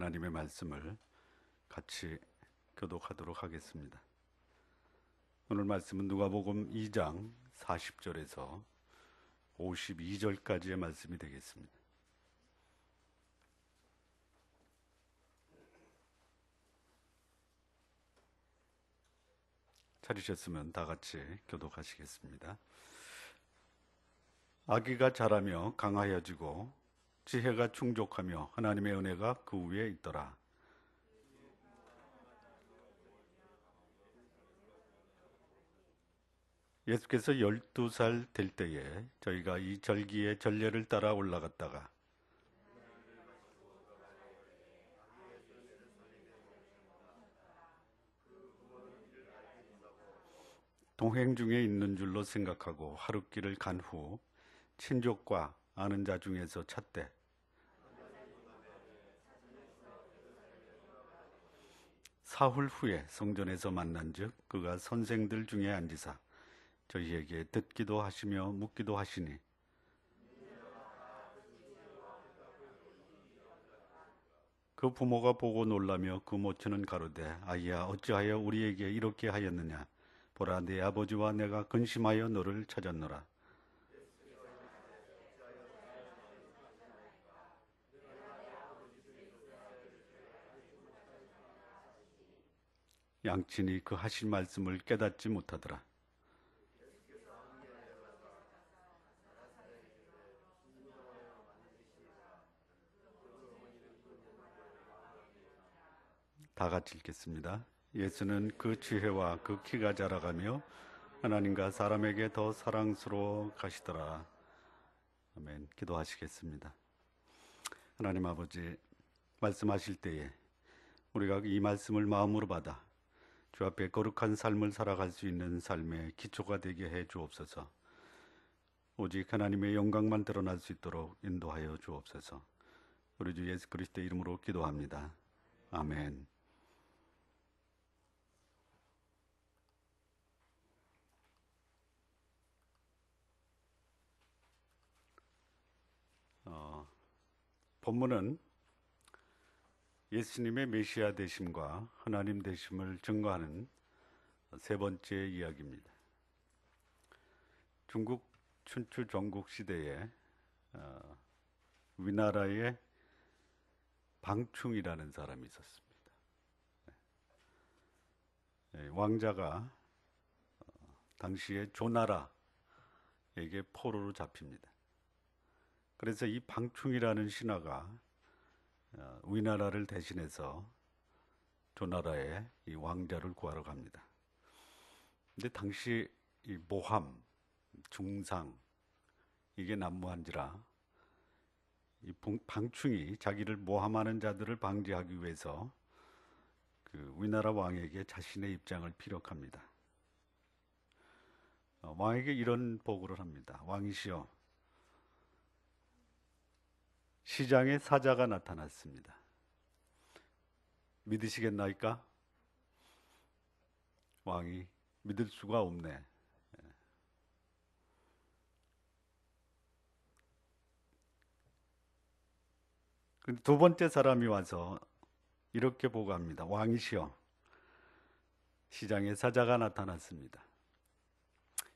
하나님의 말씀을 같이 교독하도록 하겠습니다. 오늘 말씀은 누가복음 2장 40절에서 52절까지의 말씀이 되겠습니다. 찾으셨으면 다 같이 교독하시겠습니다. 아기가 자라며 강하여지고 지혜가 충족하며 하나님의 은혜가 그 위에 있더라. 예수께서 12살 될 때에 저희가 이 절기의 전례를 따라 올라갔다가 동행 중에 있는 줄로 생각하고 하룻길을 간 후 친족과 아는 자 중에서 찾되 사흘 후에 성전에서 만난즉 그가 선생들 중에 앉으사 저희에게 듣기도 하시며 묻기도 하시니 그 부모가 보고 놀라며 그 모친은 가로되 아이야 어찌하여 우리에게 이렇게 하였느냐 보라 네 아버지와 내가 근심하여 너를 찾았노라. 양친이 그 하신 말씀을 깨닫지 못하더라. 다 같이 읽겠습니다. 예수는 그 지혜와 그 키가 자라가며 하나님과 사람에게 더 사랑스러워 가시더라. 아멘. 기도하시겠습니다. 하나님 아버지, 말씀하실 때에 우리가 이 말씀을 마음으로 받아 주 앞에 거룩한 삶을 살아갈 수 있는 삶의 기초가 되게 해 주옵소서. 오직 하나님의 영광만 드러날 수 있도록 인도하여 주옵소서. 우리 주 예수 그리스도의 이름으로 기도합니다. 아멘. 본문은 예수님의 메시아 되심과 하나님 되심을 증거하는 세 번째 이야기입니다. 중국 춘추 전국 시대에 위나라에 방충이라는 사람이 있었습니다. 왕자가 당시에 조나라에게 포로로 잡힙니다. 그래서 이 방충이라는 신하가 위나라를 대신해서 조나라의 이 왕자를 구하러 갑니다. 근데 당시 이 모함, 중상 이게 난무한지라 이 방충이 자기를 모함하는 자들을 방지하기 위해서 그 위나라 왕에게 자신의 입장을 피력합니다. 왕에게 이런 보고를 합니다. 왕이시여, 시장에 사자가 나타났습니다. 믿으시겠나이까? 왕이 믿을 수가 없네. 근데 두 번째 사람이 와서 이렇게 보고합니다. 왕이시여, 시장에 사자가 나타났습니다.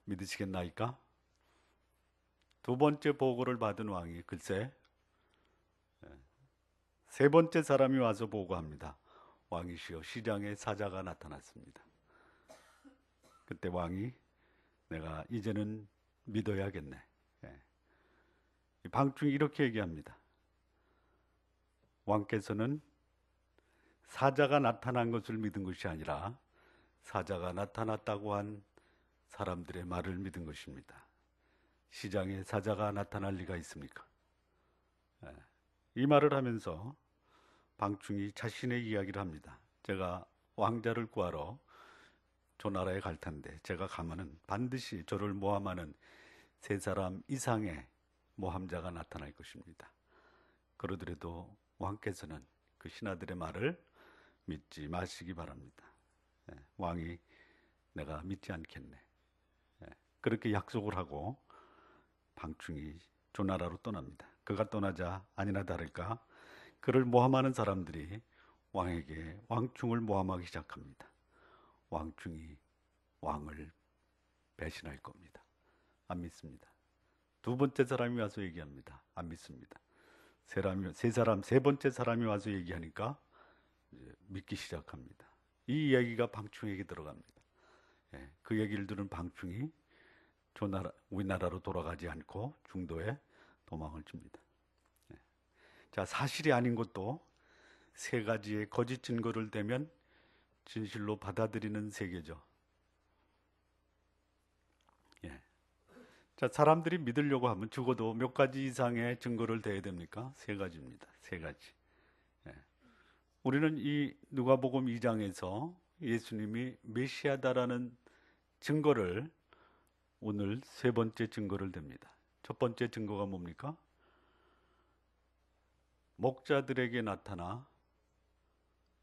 믿으시겠나이까? 두 번째 보고를 받은 왕이 글쎄 세 번째 사람이 와서 보고합니다. 왕이시여, 시장에 사자가 나타났습니다. 그때 왕이 내가 이제는 믿어야겠네. 방충이 이렇게 얘기합니다. 왕께서는 사자가 나타난 것을 믿은 것이 아니라 사자가 나타났다고 한 사람들의 말을 믿은 것입니다. 시장에 사자가 나타날 리가 있습니까? 이 말을 하면서 방충이 자신의 이야기를 합니다. 제가 왕자를 구하러 조나라에 갈 텐데 제가 가면은 반드시 저를 모함하는 세 사람 이상의 모함자가 나타날 것입니다. 그러더라도 왕께서는 그 신하들의 말을 믿지 마시기 바랍니다. 왕이 내가 믿지 않겠네. 그렇게 약속을 하고 방충이 조나라로 떠납니다. 그가 떠나자 아니나 다를까 그를 모함하는 사람들이 왕에게 왕충을 모함하기 시작합니다. 왕충이 왕을 배신할 겁니다. 안 믿습니다. 두 번째 사람이 와서 얘기합니다. 안 믿습니다. 세 번째 사람이 와서 얘기하니까 믿기 시작합니다. 이 이야기가 방충에게 들어갑니다. 그 얘기를 들은 방충이 우리나라로 돌아가지 않고 중도에 도망을 칩니다. 자, 사실이 아닌 것도 세 가지의 거짓 증거를 대면 진실로 받아들이는 세계죠. 자, 사람들이 믿으려고 하면 적어도 몇 가지 이상의 증거를 대야 됩니까? 세 가지입니다. 세 가지. 우리는 이 누가복음 2장에서 예수님이 메시아다라는 증거를 오늘 세 번째 증거를 댑니다. 첫 번째 증거가 뭡니까? 목자들에게 나타나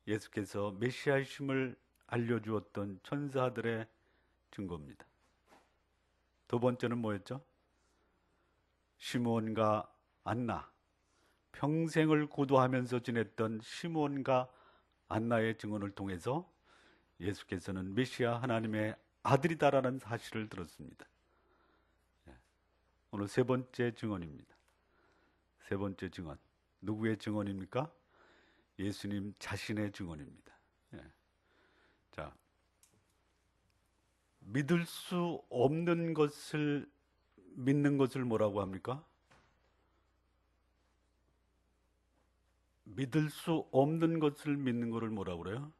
예수께서 메시아이심을 알려주었던 천사들의 증거입니다. 두 번째는 뭐였죠? 시므온과 안나, 평생을 구도하면서 지냈던 시므온과 안나의 증언을 통해서 예수께서는 메시아 하나님의 아들이다라는 사실을 들었습니다. 오늘 세 번째 증언입니다. 세 번째 증언. 누구의 증언입니까? 예수님 자신의 증언입니다. 자, 믿을 수 없는 것을 믿는 것을 뭐라고 합니까? 믿을 수 없는 것을 믿는 것을 뭐라고 그래요?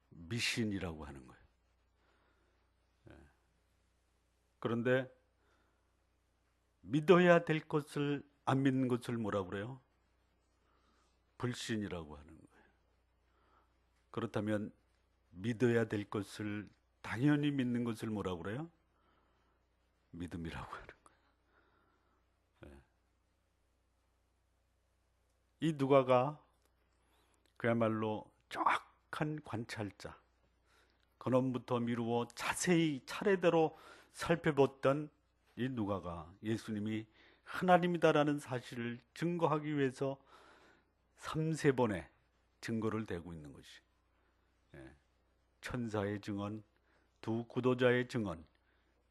미신이라고 하는 거예요. 그런데 믿어야 될 것을 안 믿는 것을 뭐라고 그래요? 불신이라고 하는 거예요. 그렇다면 믿어야 될 것을 당연히 믿는 것을 뭐라고 그래요? 믿음이라고 하는 거예요. 이 누가가 그야말로 정확한 관찰자, 근원부터 미루어 자세히 차례대로 살펴봤던 이 누가가 예수님이 하나님이다라는 사실을 증거하기 위해서 3~4번의 증거를 대고 있는 것이, 천사의 증언, 두 구도자의 증언,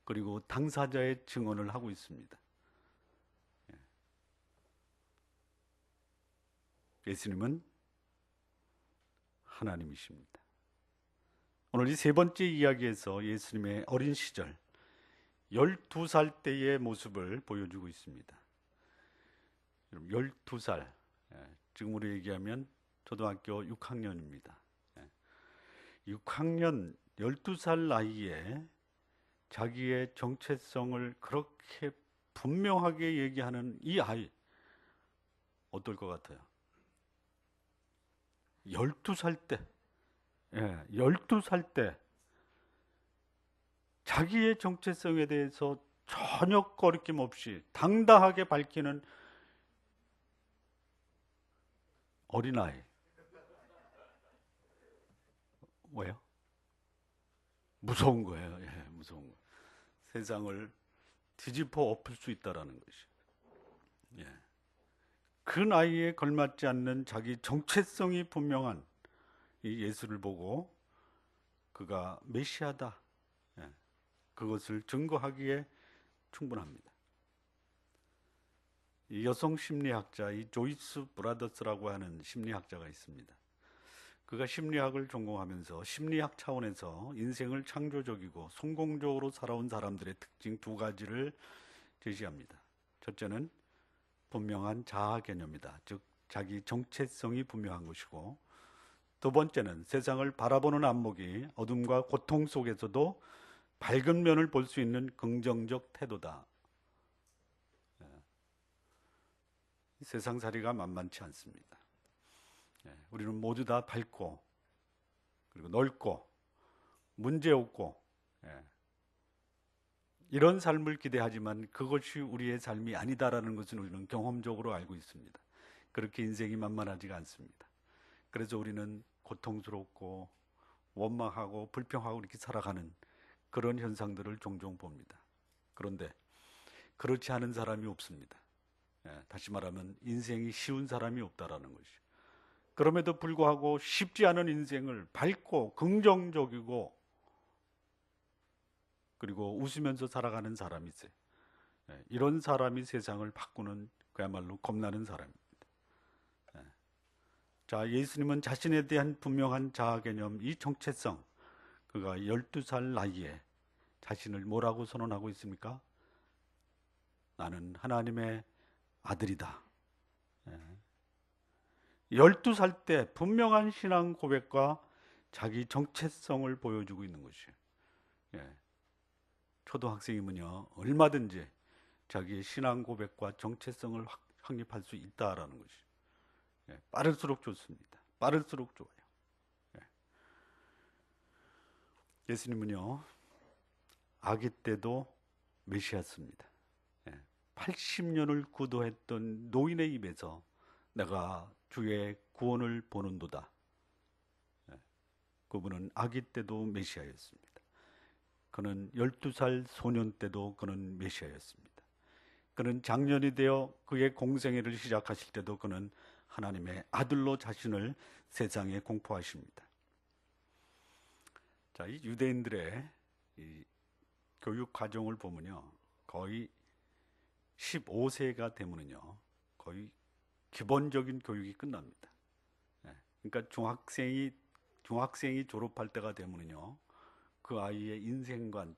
그리고 당사자의 증언을 하고 있습니다. 예수님은 하나님이십니다. 오늘 이 세 번째 이야기에서 예수님의 어린 시절 12살 때의 모습을 보여주고 있습니다. 12살, 지금으로 얘기하면 초등학교 6학년입니다. 6학년 12살 나이에 자기의 정체성을 그렇게 분명하게 얘기하는 이 아이, 어떨 것 같아요? 12살 때, 12살 때 자기의 정체성에 대해서 전혀 거리낌 없이 당당하게 밝히는 어린아이. 왜요? 무서운 거예요. 무서운 거예요. 세상을 뒤집어 엎을 수 있다라는 것이. 그 나이에 걸맞지 않는 자기 정체성이 분명한 이 예수를 보고 그가 메시아다, 그것을 증거하기에 충분합니다. 이 여성 심리학자, 이 조이스 브라더스라고 하는 심리학자가 있습니다. 그가 심리학을 전공하면서 심리학 차원에서 인생을 창조적이고 성공적으로 살아온 사람들의 특징 두 가지를 제시합니다. 첫째는 분명한 자아 개념이다. 즉 자기 정체성이 분명한 것이고, 두 번째는 세상을 바라보는 안목이 어둠과 고통 속에서도 밝은 면을 볼 수 있는 긍정적 태도다. 세상살이가 만만치 않습니다. 우리는 모두 다 밝고 그리고 넓고 문제 없고 이런 삶을 기대하지만 그것이 우리의 삶이 아니다라는 것은 우리는 경험적으로 알고 있습니다. 그렇게 인생이 만만하지가 않습니다. 그래서 우리는 고통스럽고 원망하고 불평하고 이렇게 살아가는 그런 현상들을 종종 봅니다. 그런데 그렇지 않은 사람이 없습니다. 다시 말하면 인생이 쉬운 사람이 없다라는 것이죠. 그럼에도 불구하고 쉽지 않은 인생을 밝고 긍정적이고 그리고 웃으면서 살아가는 사람이 있어요. 이런 사람이 세상을 바꾸는 그야말로 겁나는 사람입니다. 자, 예수님은 자신에 대한 분명한 자아 개념, 이 정체성, 그가 12살 나이에 자신을 뭐라고 선언하고 있습니까? 나는 하나님의 아들이다. 12살 때 분명한 신앙 고백과 자기 정체성을 보여주고 있는 것이에요. 초등학생이면요, 얼마든지 자기의 신앙 고백과 정체성을 확립할 수 있다라는 것이죠. 빠를수록 좋습니다. 빠를수록 좋아요. 예수님은요, 아기 때도 메시아였습니다. 80년을 구도했던 노인의 입에서 내가 주의 구원을 보는도다. 그분은 아기 때도 메시아였습니다. 그는 12살 소년 때도 그는 메시아였습니다. 그는 장년이 되어 그의 공생애를 시작하실 때도 그는 하나님의 아들로 자신을 세상에 공포하십니다. 자, 이 유대인들의 이 교육 과정을 보면요, 거의 15세가 되면은요, 거의 기본적인 교육이 끝납니다. 그러니까 중학생이 졸업할 때가 되면은요, 그 아이의 인생관,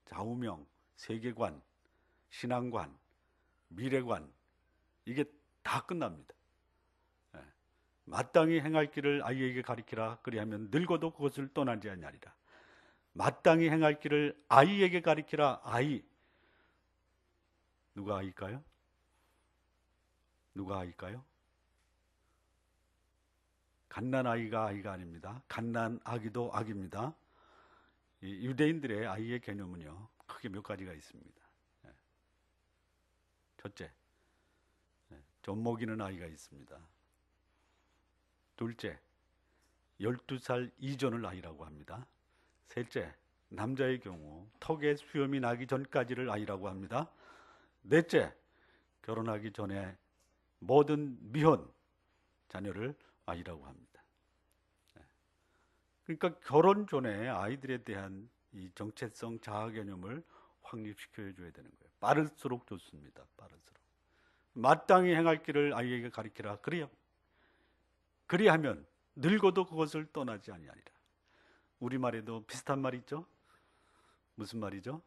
좌우명, 세계관, 신앙관, 미래관, 이게 다 끝납니다. 마땅히 행할 길을 아이에게 가리키라. 그리하면 늙어도 그것을 떠나지 아니하리라. 마땅히 행할 길을 아이에게 가리키라. 아이, 누가 아이일까요? 누가 아이일까요? 갓난 아이가 아이가 아닙니다. 갓난 아기도 아기입니다. 이 유대인들의 아이의 개념은요, 크게 몇 가지가 있습니다. 첫째, 젖먹이는 아이가 있습니다. 둘째, 12살 이전을 아이라고 합니다. 셋째, 남자의 경우 턱에 수염이 나기 전까지를 아이라고 합니다. 넷째, 결혼하기 전에 모든 미혼 자녀를 아이라고 합니다. 그러니까 결혼 전에 아이들에 대한 이 정체성 자아 개념을 확립시켜 줘야 되는 거예요. 빠를수록 좋습니다. 빠를수록. 마땅히 행할 길을 아이에게 가리키라. 그리하면 늙어도 그것을 떠나지 아니하리라. 우리말에도 비슷한 말이 있죠? 무슨 말이죠?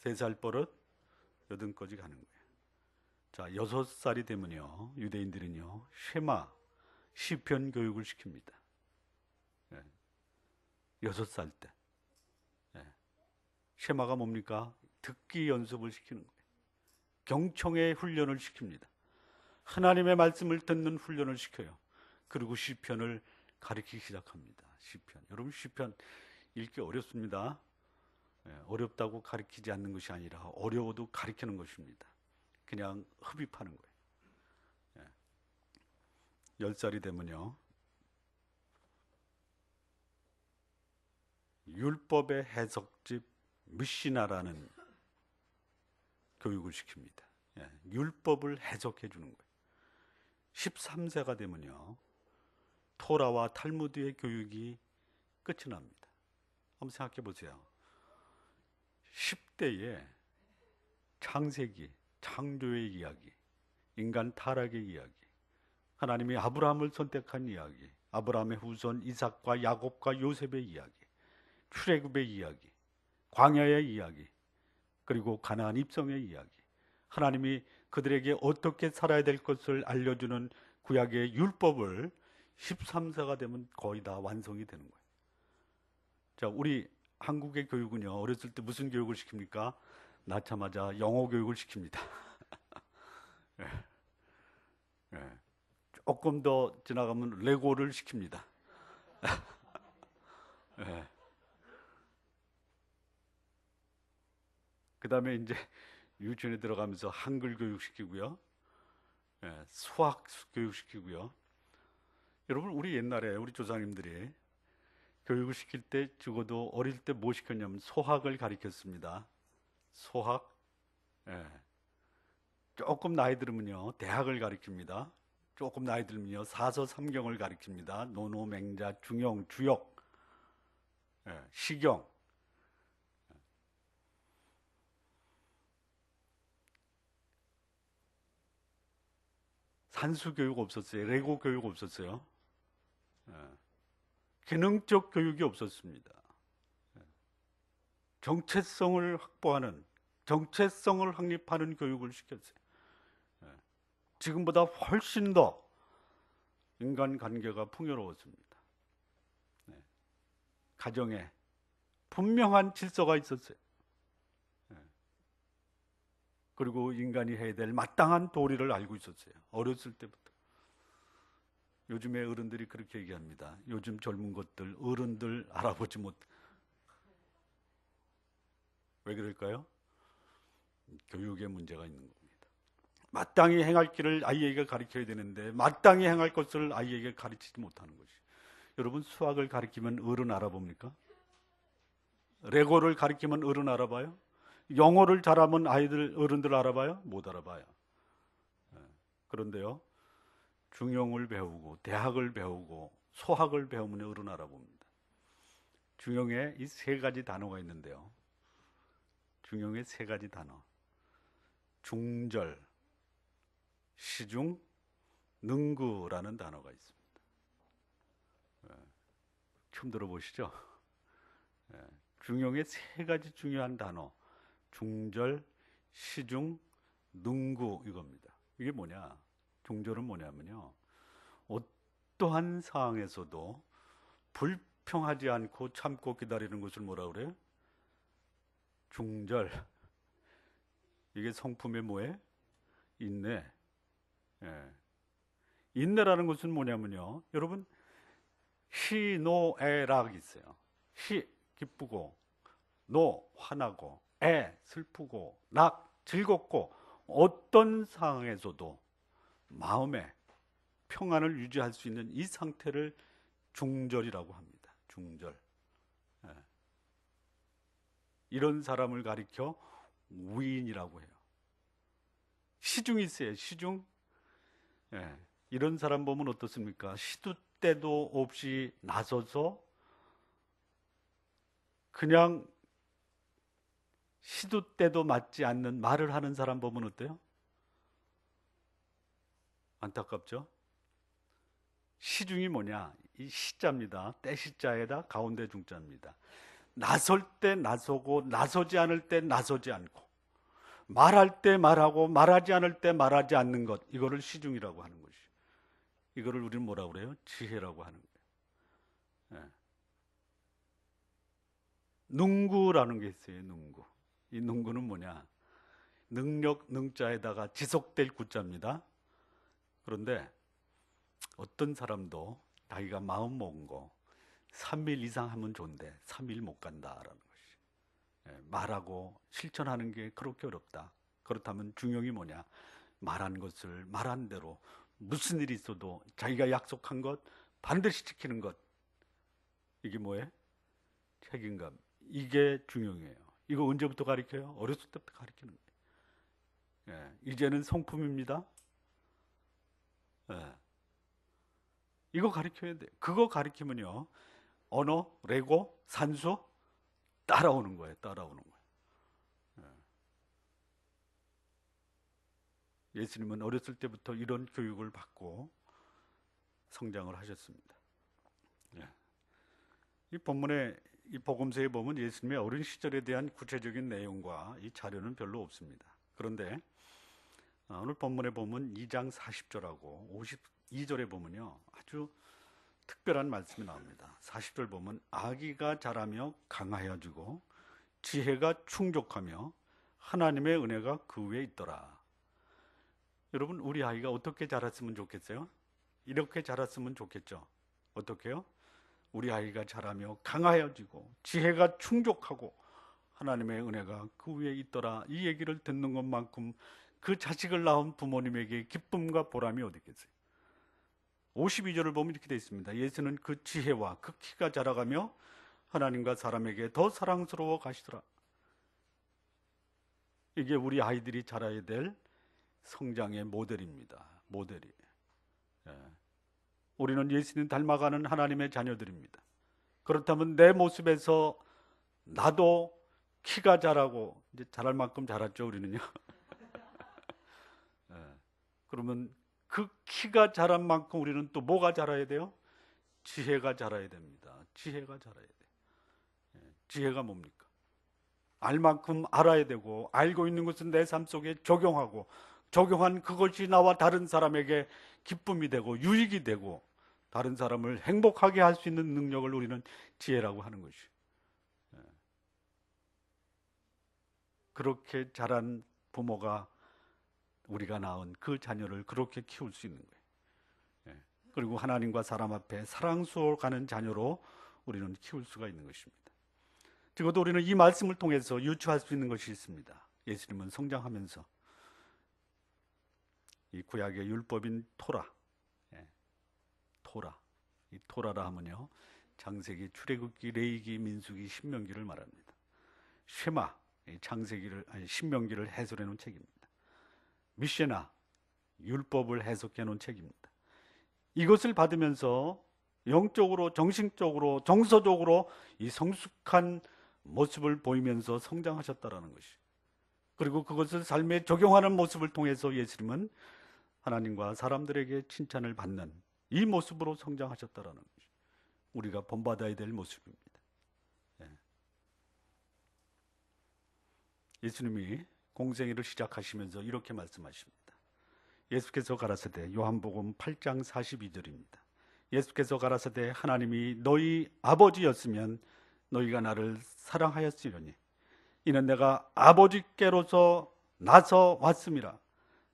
3살 버릇 여든까지 가는 거예요. 자, 6살이 되면요, 유대인들은요, 쉐마, 시편 교육을 시킵니다. 6살 때. 쉐마가 뭡니까? 듣기 연습을 시키는 거예요. 경청의 훈련을 시킵니다. 하나님의 말씀을 듣는 훈련을 시켜요. 그리고 시편을 가르치기 시작합니다. 시편. 여러분, 시편 읽기 어렵습니다. 어렵다고 가르치지 않는 것이 아니라 어려워도 가르치는 것입니다. 그냥 흡입하는 거예요. 10살이 되면요, 율법의 해석집 미시나라는 교육을 시킵니다. 율법을 해석해 주는 거예요. 13세가 되면요, 토라와 탈무드의 교육이 끝이 납니다. 한번 생각해 보세요. 10대에 창세기, 창조의 이야기, 인간 타락의 이야기, 하나님이 아브라함을 선택한 이야기, 아브라함의 후손 이삭과 야곱과 요셉의 이야기, 출애굽의 이야기, 광야의 이야기, 그리고 가나안 입성의 이야기, 하나님이 그들에게 어떻게 살아야 될 것을 알려주는 구약의 율법을 13세가 되면 거의 다 완성이 되는 거예요. 자, 우리 한국의 교육은요, 어렸을 때 무슨 교육을 시킵니까? 낳자마자 영어 교육을 시킵니다. 예. 예. 조금 더 지나가면 레고를 시킵니다. 예. 그 다음에 이제 유치원에 들어가면서 한글 교육 시키고요, 수학 교육 시키고요. 여러분, 우리 옛날에 우리 조상님들이 교육을 시킬 때 적어도 어릴 때 뭐 시켰냐면 소학을 가르쳤습니다. 소학. 조금 나이 들으면요, 대학을 가르칩니다. 조금 나이 들면요 사서 삼경을 가리킵니다. 노노, 맹자, 중용, 주역, 시경. 산수 교육 없었어요. 레고 교육 없었어요. 기능적 교육이 없었습니다. 정체성을 확보하는, 정체성을 확립하는 교육을 시켰어요. 지금보다 훨씬 더 인간관계가 풍요로웠습니다. 가정에 분명한 질서가 있었어요. 그리고 인간이 해야 될 마땅한 도리를 알고 있었어요. 어렸을 때부터. 요즘에 어른들이 그렇게 얘기합니다. 요즘 젊은 것들, 어른들 알아보지 못. 왜 그럴까요? 교육에 문제가 있는 겁니다. 마땅히 행할 길을 아이에게 가르쳐야 되는데 마땅히 행할 것을 아이에게 가르치지 못하는 것이. 여러분 수학을 가르치면 어른 알아봅니까? 레고를 가르치면 어른 알아봐요? 영어를 잘하면 아이들, 어른들 알아봐요? 못 알아봐요. 그런데요, 중용을 배우고 대학을 배우고 소학을 배우면 어른 알아봅니다. 중용에 이 세 가지 단어가 있는데요. 중용의 세 가지 단어. 중절, 시중, 능구라는 단어가 있습니다. 처음 들어보시죠? 중용의 세 가지 중요한 단어. 중절, 시중, 능구 이겁니다. 이게 뭐냐? 중절은 뭐냐면요. 어떠한 상황에서도 불평하지 않고 참고 기다리는 것을 뭐라 그래요? 중절. 이게 성품의 뭐에? 인내. 인내라는 것은 뭐냐면요. 여러분, 시, 노, 에락 있어요. 시, 기쁘고, 노, 화나고, 에, 슬프고, 락, 즐겁고, 어떤 상황에서도 마음의 평안을 유지할 수 있는 이 상태를 중절이라고 합니다. 중절. 이런 사람을 가리켜 위인이라고 해요. 시중이 있어요. 시중. 이런 사람 보면 어떻습니까? 시도 때도 없이 나서서 그냥 시도 때도 맞지 않는 말을 하는 사람 보면 어때요? 안타깝죠? 시중이 뭐냐? 이 시자입니다. 때시자에다 가운데 중자입니다. 나설 때 나서고 나서지 않을 때 나서지 않고 말할 때 말하고 말하지 않을 때 말하지 않는 것, 이거를 시중이라고 하는 것이. 이거를 우리는 뭐라고 그래요? 지혜라고 하는 거예요. 능구라는 게 있어요. 능구. 이 능구는 뭐냐? 능력, 능자에다가 지속될 구자입니다. 그런데 어떤 사람도 자기가 마음 먹은 거 3일 이상 하면 좋은데 3일 못 간다라는 것이. 말하고 실천하는 게 그렇게 어렵다. 그렇다면 중용이 뭐냐? 말한 것을 말한 대로 무슨 일이 있어도 자기가 약속한 것 반드시 지키는 것. 이게 뭐예요? 책임감. 이게 중용이에요. 이거 언제부터 가르쳐요? 어렸을 때부터 가르치는 거예요. 이제는 성품입니다. 이거 가르쳐야 돼요. 그거 가르치면요, 언어, 레고, 산수 따라오는 거예요. 따라오는 거예요. 예수님은 어렸을 때부터 이런 교육을 받고 성장을 하셨습니다. 이 본문에, 이 복음서에 보면 예수님의 어린 시절에 대한 구체적인 내용과 이 자료는 별로 없습니다. 그런데 오늘 본문에 보면 2장 40절하고 52절에 보면요, 아주 특별한 말씀이 나옵니다. 40절 보면 아기가 자라며 강하여지고 지혜가 충족하며 하나님의 은혜가 그 위에 있더라. 여러분, 우리 아이가 어떻게 자랐으면 좋겠어요? 이렇게 자랐으면 좋겠죠. 어떻게요? 우리 아이가 자라며 강하여지고 지혜가 충족하고 하나님의 은혜가 그 위에 있더라. 이 얘기를 듣는 것만큼 그 자식을 낳은 부모님에게 기쁨과 보람이 어디 있겠어요? 52절을 보면 이렇게 되어 있습니다. 예수는 그 지혜와 그 키가 자라가며 하나님과 사람에게 더 사랑스러워 가시더라. 이게 우리 아이들이 자라야 될 성장의 모델입니다. 모델이에요. 우리는 예수님 닮아가는 하나님의 자녀들입니다. 그렇다면 내 모습에서 나도 키가 자라고, 이제 자랄 만큼 자랐죠, 우리는요. 그러면 그 키가 자란 만큼 우리는 또 뭐가 자라야 돼요? 지혜가 자라야 됩니다. 지혜가 자라야 돼요. 지혜가 뭡니까? 알 만큼 알아야 되고, 알고 있는 것은 내 삶 속에 적용하고, 적용한 그것이 나와 다른 사람에게 기쁨이 되고 유익이 되고 다른 사람을 행복하게 할 수 있는 능력을 우리는 지혜라고 하는 것이죠. 그렇게 자란 부모가 우리가 낳은 그 자녀를 그렇게 키울 수 있는 거예요. 그리고 하나님과 사람 앞에 사랑스러워가는 자녀로 우리는 키울 수가 있는 것입니다. 적어도 우리는 이 말씀을 통해서 유추할 수 있는 것이 있습니다. 예수님은 성장하면서 이 구약의 율법인 토라, 이 토라라 하면요, 창세기, 출애굽기, 레위기, 민수기, 신명기를 말합니다. 쉐마, 신명기를 해설해 놓은 책입니다. 미쉐나, 율법을 해석해 놓은 책입니다. 이것을 받으면서 영적으로, 정신적으로, 정서적으로 이 성숙한 모습을 보이면서 성장하셨다라는 것이, 그리고 그것을 삶에 적용하는 모습을 통해서 예수님은 하나님과 사람들에게 칭찬을 받는 이 모습으로 성장하셨다라는 것이 우리가 본받아야 될 모습입니다. 예수님이 공생애를 시작하시면서 이렇게 말씀하십니다. 예수께서 가라사대, 요한복음 8장 42절입니다. 예수께서 가라사대, 하나님이 너희 아버지였으면 너희가 나를 사랑하였으려니 이는 내가 아버지께로서 나서 왔음이라.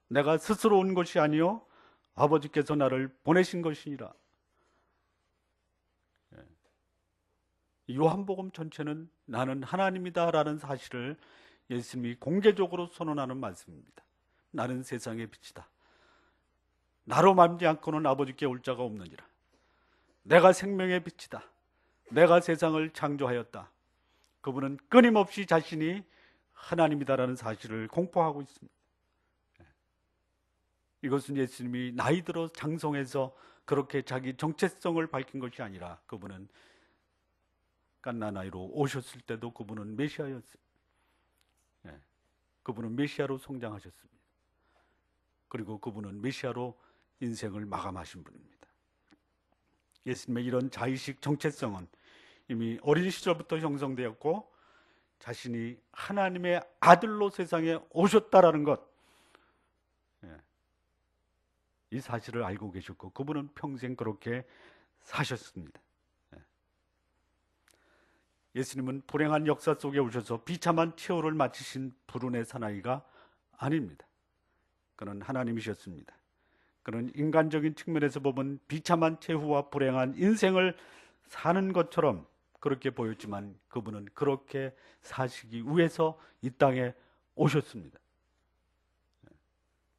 내가 스스로 온 것이 아니요 아버지께서 나를 보내신 것이니라. 요한복음 전체는 나는 하나님이다 라는 사실을 예수님이 공개적으로 선언하는 말씀입니다. 나는 세상의 빛이다. 나로 말미암고는 아버지께 올 자가 없느니라. 내가 생명의 빛이다. 내가 세상을 창조하였다. 그분은 끊임없이 자신이 하나님이다라는 사실을 공포하고 있습니다. 이것은 예수님이 나이 들어 장성해서 그렇게 자기 정체성을 밝힌 것이 아니라 그분은 갓난 아이로 오셨을 때도 그분은 메시아였습니다. 그분은 메시아로 성장하셨습니다. 그리고 그분은 메시아로 인생을 마감하신 분입니다. 예수님의 이런 자의식 정체성은 이미 어린 시절부터 형성되었고 자신이 하나님의 아들로 세상에 오셨다라는 것, 이 사실을 알고 계셨고 그분은 평생 그렇게 사셨습니다. 예수님은 불행한 역사 속에 오셔서 비참한 최후를 마치신 불운의 사나이가 아닙니다. 그는 하나님이셨습니다. 그는 인간적인 측면에서 보면 비참한 최후와 불행한 인생을 사는 것처럼 그렇게 보였지만 그분은 그렇게 사시기 위해서 이 땅에 오셨습니다.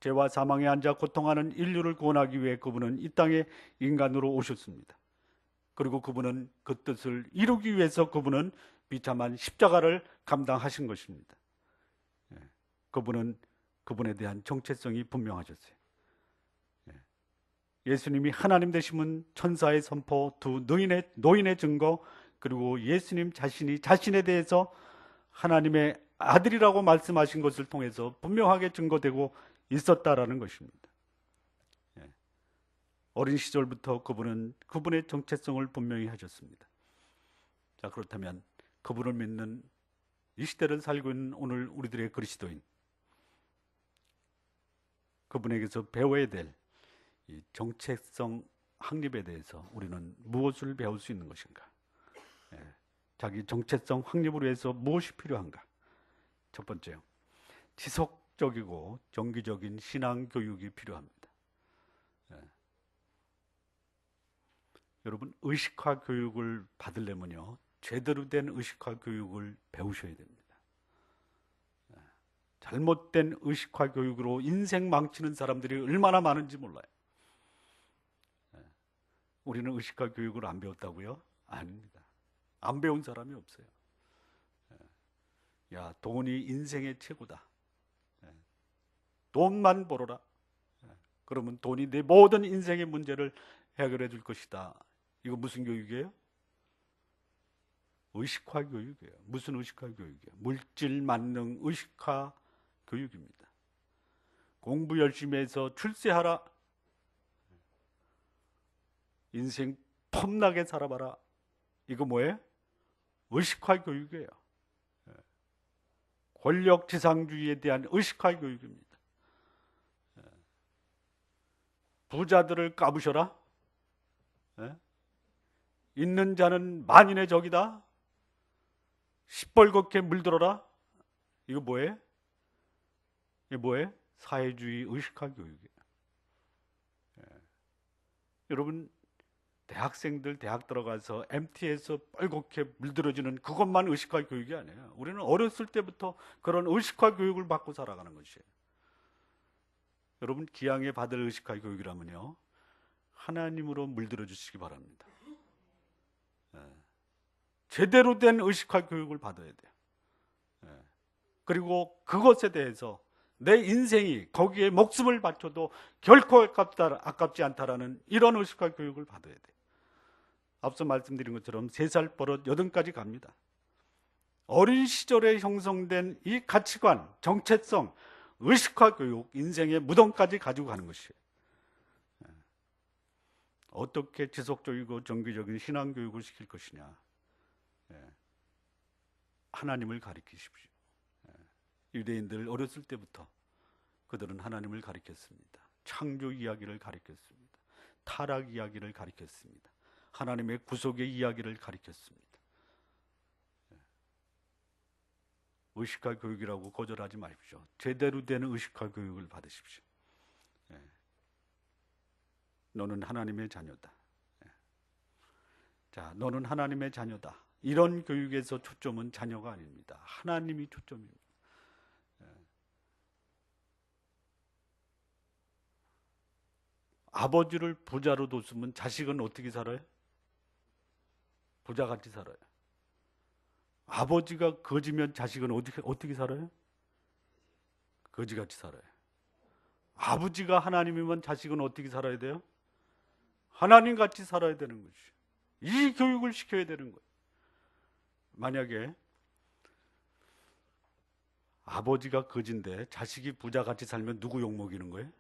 죄와 사망에 앉아 고통하는 인류를 구원하기 위해 그분은 이 땅에 인간으로 오셨습니다. 그리고 그분은 그 뜻을 이루기 위해서 그분은 비참한 십자가를 감당하신 것입니다. 그분은 그분에 대한 정체성이 분명하셨어요. 예수님이 하나님 되심은 천사의 선포, 두 노인의 증거, 그리고 예수님 자신이 자신에 대해서 하나님의 아들이라고 말씀하신 것을 통해서 분명하게 증거되고 있었다라는 것입니다. 어린 시절부터 그분은 그분의 정체성을 분명히 하셨습니다. 자, 그렇다면 그분을 믿는 이 시대를 살고 있는 오늘 우리들의 그리스도인, 그분에게서 배워야 될 이 정체성 확립에 대해서 우리는 무엇을 배울 수 있는 것인가? 자기 정체성 확립을 위해서 무엇이 필요한가? 첫 번째요, 지속적이고 정기적인 신앙 교육이 필요합니다. 여러분, 의식화 교육을 받으려면요, 제대로 된 의식화 교육을 배우셔야 됩니다. 잘못된 의식화 교육으로 인생 망치는 사람들이 얼마나 많은지 몰라요. 우리는 의식화 교육을 안 배웠다고요? 아닙니다. 안 배운 사람이 없어요. 야, 돈이 인생의 최고다. 돈만 벌어라. 그러면 돈이 내 모든 인생의 문제를 해결해 줄 것이다. 이거 무슨 교육이에요? 의식화 교육이에요. 무슨 의식화 교육이에요? 물질 만능 의식화 교육입니다. 공부 열심히 해서 출세하라. 인생 폼나게 살아봐라. 이거 뭐예요? 의식화 교육이에요. 권력 지상주의에 대한 의식화 교육입니다. 부자들을 까부셔라. 있는 자는 만인의 적이다. 시뻘겋게 물들어라. 이거 뭐예요? 이게 뭐예요? 사회주의 의식화 교육이에요. 여러분, 대학생들 대학 들어가서 MT에서 뻘겋게 물들어지는 그것만 의식화 교육이 아니에요. 우리는 어렸을 때부터 그런 의식화 교육을 받고 살아가는 것이에요. 여러분, 기왕에 받을 의식화 교육이라면요, 하나님으로 물들어 주시기 바랍니다. 제대로 된 의식화 교육을 받아야 돼요. 그리고 그것에 대해서 내 인생이 거기에 목숨을 바쳐도 결코 아깝지 않다라는 이런 의식화 교육을 받아야 돼요. 앞서 말씀드린 것처럼 3살 버릇 8까지 갑니다. 어린 시절에 형성된 이 가치관, 정체성, 의식화 교육, 인생의 무덤까지 가지고 가는 것이에요. 어떻게 지속적이고 정기적인 신앙 교육을 시킬 것이냐. 하나님을 가르치십시오. 유대인들 어렸을 때부터 그들은 하나님을 가르쳤습니다. 창조 이야기를 가르쳤습니다. 타락 이야기를 가르쳤습니다. 하나님의 구속의 이야기를 가르쳤습니다. 의식화 교육이라고 거절하지 마십시오. 제대로 된 의식화 교육을 받으십시오. 너는 하나님의 자녀다. 자, 너는 하나님의 자녀다. 이런 교육에서 초점은 자녀가 아닙니다. 하나님이 초점입니다. 아버지를 부자로 뒀으면 자식은 어떻게 살아요? 부자같이 살아요. 아버지가 거지면 자식은 어떻게 살아요? 거지같이 살아요. 아버지가 하나님이면 자식은 어떻게 살아야 돼요? 하나님같이 살아야 되는 것이. 이 교육을 시켜야 되는 거예요. 만약에 아버지가 거지인데 자식이 부자같이 살면 누구 욕먹이는 거예요?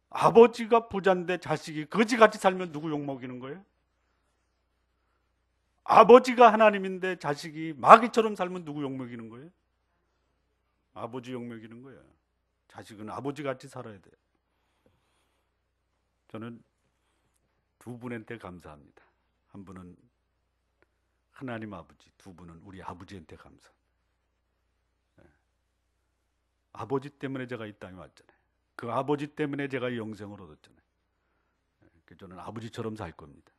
아버지가 부자인데 자식이 거지같이 살면 누구 욕먹이는 거예요? 아버지가 하나님인데 자식이 마귀처럼 살면 누구 욕먹이는 거예요? 아버지 욕먹이는 거예요. 자식은 아버지같이 살아야 돼요. 저는 두 분한테 감사합니다. 한 분은 하나님 아버지, 두 분은 우리 아버지한테 감사합니다. 아버지 때문에 제가 이 땅에 왔잖아요. 그 아버지 때문에 제가 영생을 얻었잖아요. 저는 아버지처럼 살 겁니다.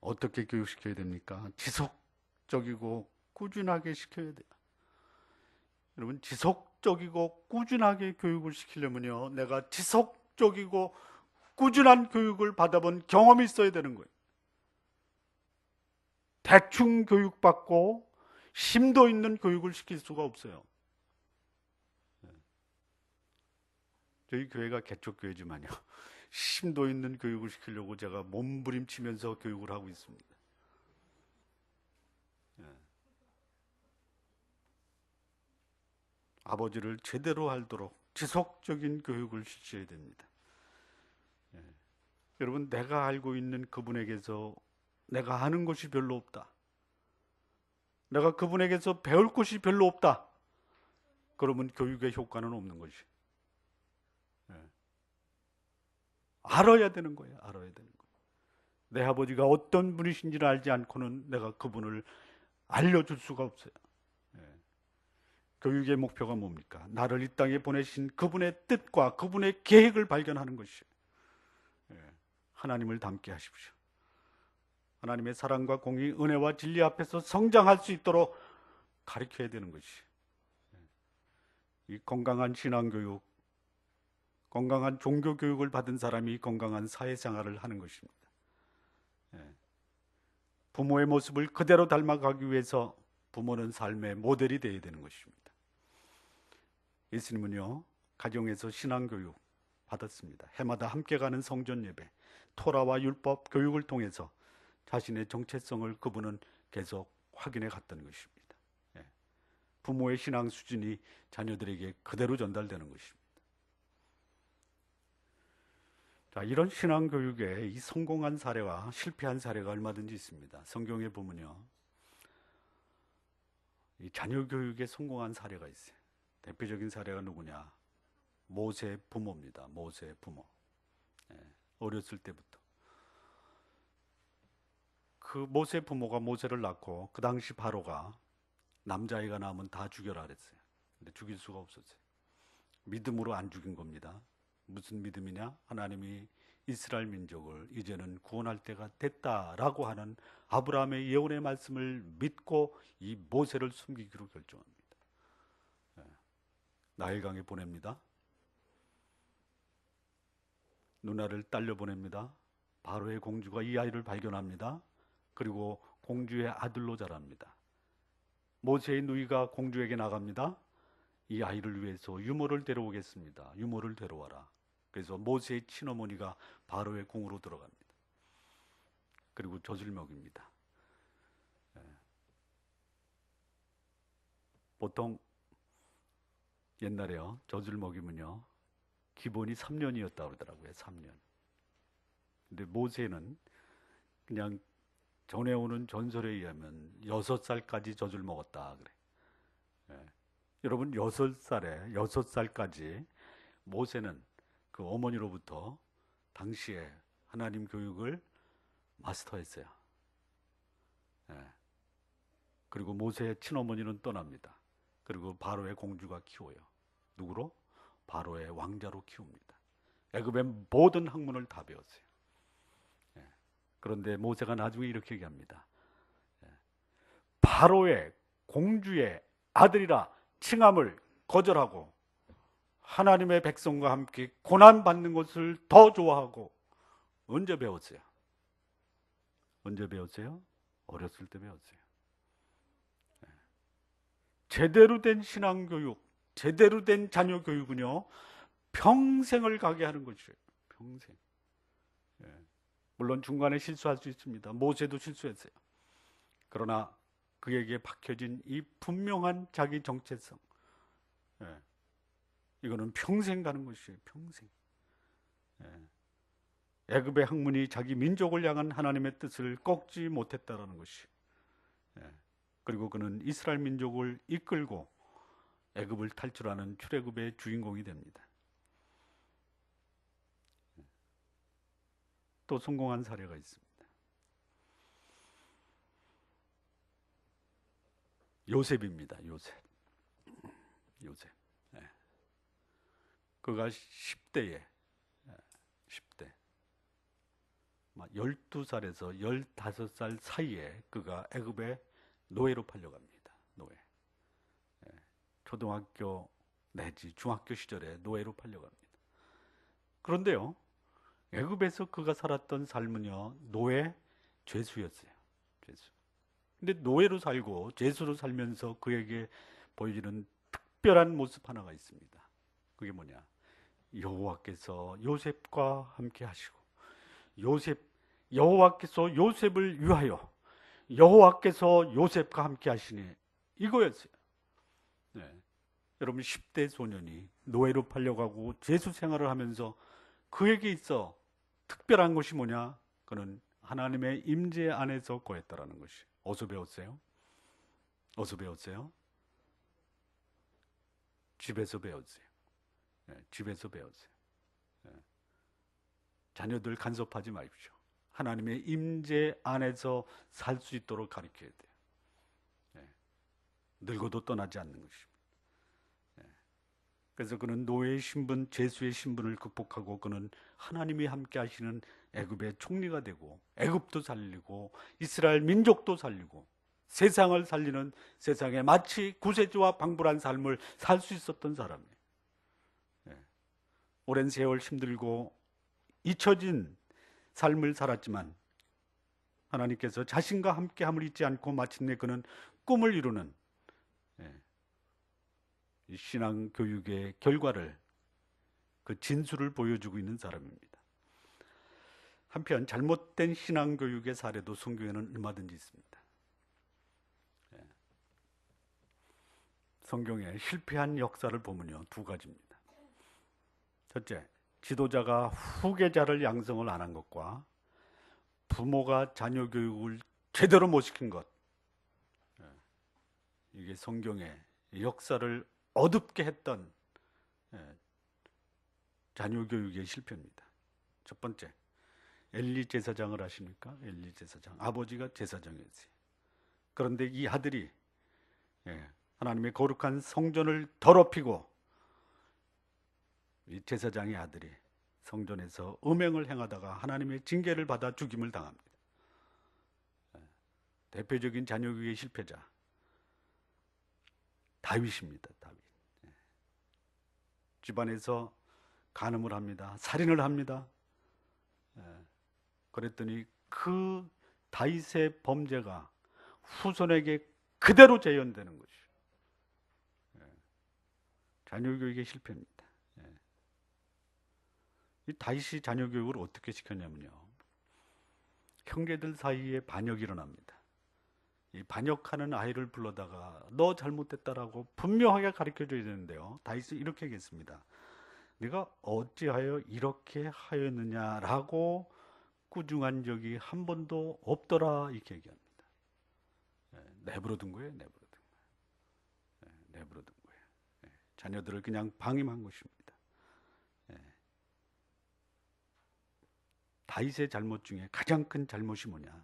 어떻게 교육시켜야 됩니까? 지속적이고 꾸준하게 시켜야 돼요. 여러분, 지속적이고 꾸준하게 교육을 시키려면요, 내가 지속적이고 꾸준한 교육을 받아본 경험이 있어야 되는 거예요. 대충 교육받고 심도 있는 교육을 시킬 수가 없어요. 저희 교회가 개척교회지만요, 심도 있는 교육을 시키려고 제가 몸부림치면서 교육을 하고 있습니다. 아버지를 제대로 알도록 지속적인 교육을 시켜야 됩니다. 여러분, 내가 알고 있는 그분에게서 내가 아는 것이 별로 없다. 내가 그분에게서 배울 것이 별로 없다. 그러면 교육의 효과는 없는 것이. 알아야 되는 거예요. 알아야 되는 거예요. 내 아버지가 어떤 분이신지를 알지 않고는 내가 그분을 알려줄 수가 없어요. 교육의 목표가 뭡니까? 나를 이 땅에 보내신 그분의 뜻과 그분의 계획을 발견하는 것이에요. 하나님을 닮게 하십시오. 하나님의 사랑과 공의, 은혜와 진리 앞에서 성장할 수 있도록 가르쳐야 되는 것이. 이 건강한 신앙교육, 건강한 종교교육을 받은 사람이 건강한 사회생활을 하는 것입니다. 부모의 모습을 그대로 닮아가기 위해서 부모는 삶의 모델이 되어야 되는 것입니다. 예수님은요, 가정에서 신앙교육 받았습니다. 해마다 함께 가는 성전 예배, 토라와 율법 교육을 통해서 자신의 정체성을 그분은 계속 확인해 갔던 것입니다. 부모의 신앙 수준이 자녀들에게 그대로 전달되는 것입니다. 자, 이런 신앙 교육에 이 성공한 사례와 실패한 사례가 얼마든지 있습니다. 성경에 보면요, 이 자녀 교육에 성공한 사례가 있어요. 대표적인 사례가 누구냐? 모세 부모입니다. 모세 부모. 어렸을 때부터 그 모세 부모가 모세를 낳고 그 당시 바로가 남자아이가 낳으면 다 죽여라 그랬어요. 근데 죽일 수가 없었어요. 믿음으로 안 죽인 겁니다. 무슨 믿음이냐? 하나님이 이스라엘 민족을 이제는 구원할 때가 됐다라고 하는 아브라함의 예언의 말씀을 믿고 이 모세를 숨기기로 결정합니다. 나일강에 보냅니다. 누나를 딸려 보냅니다. 바로의 공주가 이 아이를 발견합니다. 그리고 공주의 아들로 자랍니다. 모세의 누이가 공주에게 나갑니다. 이 아이를 위해서 유모를 데려오겠습니다. 유모를 데려와라. 그래서 모세의 친어머니가 바로의 궁으로 들어갑니다. 그리고 젖을 먹입니다. 보통 옛날에요, 젖을 먹이면요, 기본이 3년이었다 그러더라고요. 3년. 근데 모세는 그냥 전해오는 전설에 의하면 6살까지 젖을 먹었다 그래. 여러분, 6살까지 모세는 그 어머니로부터 당시에 하나님 교육을 마스터했어요. 그리고 모세의 친어머니는 떠납니다. 그리고 바로의 공주가 키워요. 누구로? 바로의 왕자로 키웁니다. 애굽의 모든 학문을 다 배웠어요. 그런데 모세가 나중에 이렇게 얘기합니다. 바로의 공주의 아들이라 칭함을 거절하고 하나님의 백성과 함께 고난받는 것을 더 좋아하고. 언제 배웠어요? 언제 배웠어요? 어렸을 때 배웠어요. 제대로 된 신앙교육, 제대로 된 자녀 교육은요, 평생을 가게 하는 것이에요. 평생. 물론 중간에 실수할 수 있습니다. 모세도 실수했어요. 그러나 그에게 박혀진 이 분명한 자기 정체성, 이거는 평생 가는 것이에요. 평생. 애굽의 학문이 자기 민족을 향한 하나님의 뜻을 꺾지 못했다라는 것이. 그리고 그는 이스라엘 민족을 이끌고 애굽을 탈출하는 출애굽의 주인공이 됩니다. 또 성공한 사례가 있습니다. 요셉입니다. 요셉. 그가 10대 12살에서 15살 사이에 그가 애굽의 노예로 팔려갑니다. 노예. 초등학교 내지 중학교 시절에 노예로 팔려갑니다. 그런데요, 애굽에서 그가 살았던 삶은요, 노예 죄수였어요. 죄수. 근데 노예로 살고 죄수로 살면서 그에게 보여지는 특별한 모습 하나가 있습니다. 그게 뭐냐? 여호와께서 요셉과 함께 하시고 여호와께서 요셉을 위하여 여호와께서 요셉과 함께 하시니, 이거였어요. 여러분, 10대 소년이 노예로 팔려가고 죄수 생활을 하면서 그에게 있어 특별한 것이 뭐냐? 그는 하나님의 임재 안에서 거했다라는 것이. 어디서 배웠어요? 어디서 배웠어요? 집에서 배웠어요. 집에서 배웠어요. 자녀들 간섭하지 마십시오. 하나님의 임재 안에서 살 수 있도록 가르쳐야 돼요. 늙어도 떠나지 않는 것입니다. 그래서 그는 노예의 신분, 죄수의 신분을 극복하고 그는 하나님이 함께 하시는 애굽의 총리가 되고 애굽도 살리고 이스라엘 민족도 살리고 세상을 살리는, 세상에 마치 구세주와 방불한 삶을 살 수 있었던 사람이에요. 오랜 세월 힘들고 잊혀진 삶을 살았지만 하나님께서 자신과 함께함을 잊지 않고 마침내 그는 꿈을 이루는 이 신앙 교육의 결과를, 그 진수를 보여주고 있는 사람입니다. 한편 잘못된 신앙 교육의 사례도 성경에는 얼마든지 있습니다. 성경에 실패한 역사를 보면요, 두 가지입니다. 첫째, 지도자가 후계자를 양성을 안 한 것과 부모가 자녀 교육을 제대로 못 시킨 것, 이게 성경의 역사를 어둡게 했던 자녀 교육의 실패입니다. 첫 번째, 엘리 제사장을 아십니까? 엘리 제사장, 아버지가 제사장이었어요. 그런데 이 아들이 하나님의 거룩한 성전을 더럽히고, 이 제사장의 아들이 성전에서 음행을 행하다가 하나님의 징계를 받아 죽임을 당합니다. 대표적인 자녀 교육의 실패자 다윗입니다. 다윗. 집안에서 간음을 합니다. 살인을 합니다. 그랬더니 그 다윗의 범죄가 후손에게 그대로 재현되는 것이죠. 자녀 교육의 실패입니다. 이 다윗이 자녀 교육을 어떻게 시켰냐면요, 형제들 사이에 반역이 일어납니다. 이 반역하는 아이를 불러다가 너 잘못됐다라고 분명하게 가르쳐줘야 되는데요, 다윗은 이렇게 얘기했습니다. 네가 어찌하여 이렇게 하였느냐라고 꾸중한 적이 한 번도 없더라, 이렇게 얘기합니다. 내버려둔 거예요. 내버려둔 거예요. 자녀들을 그냥 방임한 것입니다. 다윗의 잘못 중에 가장 큰 잘못이 뭐냐?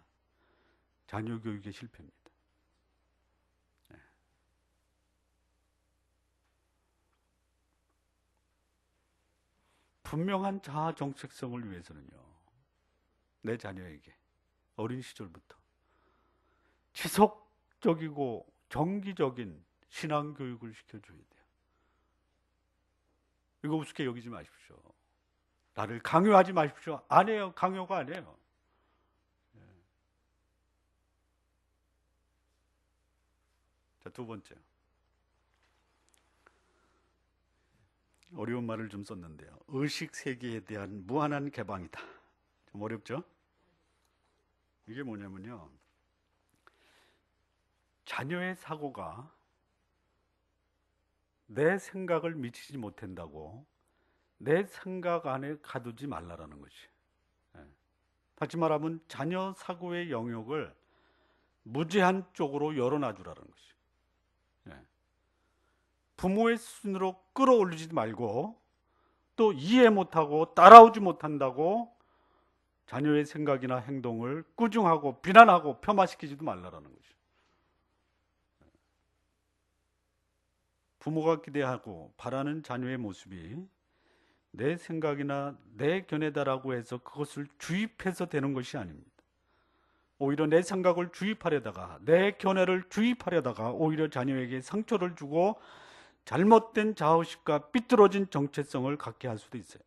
자녀 교육의 실패입니다. 분명한 자아 정체성을 위해서는요, 내 자녀에게 어린 시절부터 지속적이고 정기적인 신앙 교육을 시켜줘야 돼요. 이거 우습게 여기지 마십시오. 나를 강요하지 마십시오. 아니에요. 강요가 아니에요. 자, 두 번째. 어려운 말을 좀 썼는데요, 의식 세계에 대한 무한한 개방이다. 좀 어렵죠? 이게 뭐냐면요, 자녀의 사고가 내 생각을 미치지 못한다고 내 생각 안에 가두지 말라라는 것이. 다시 말하면 자녀 사고의 영역을 무제한 쪽으로 열어놔주라는 것이. 부모의 수준으로 끌어올리지 말고, 또 이해 못하고 따라오지 못한다고 자녀의 생각이나 행동을 꾸중하고 비난하고 폄하시키지도 말라라는 것이. 부모가 기대하고 바라는 자녀의 모습이 내 생각이나 내 견해다라고 해서 그것을 주입해서 되는 것이 아닙니다. 오히려 내 생각을 주입하려다가, 내 견해를 주입하려다가 오히려 자녀에게 상처를 주고 잘못된 자의식과 삐뚤어진 정체성을 갖게 할 수도 있어요.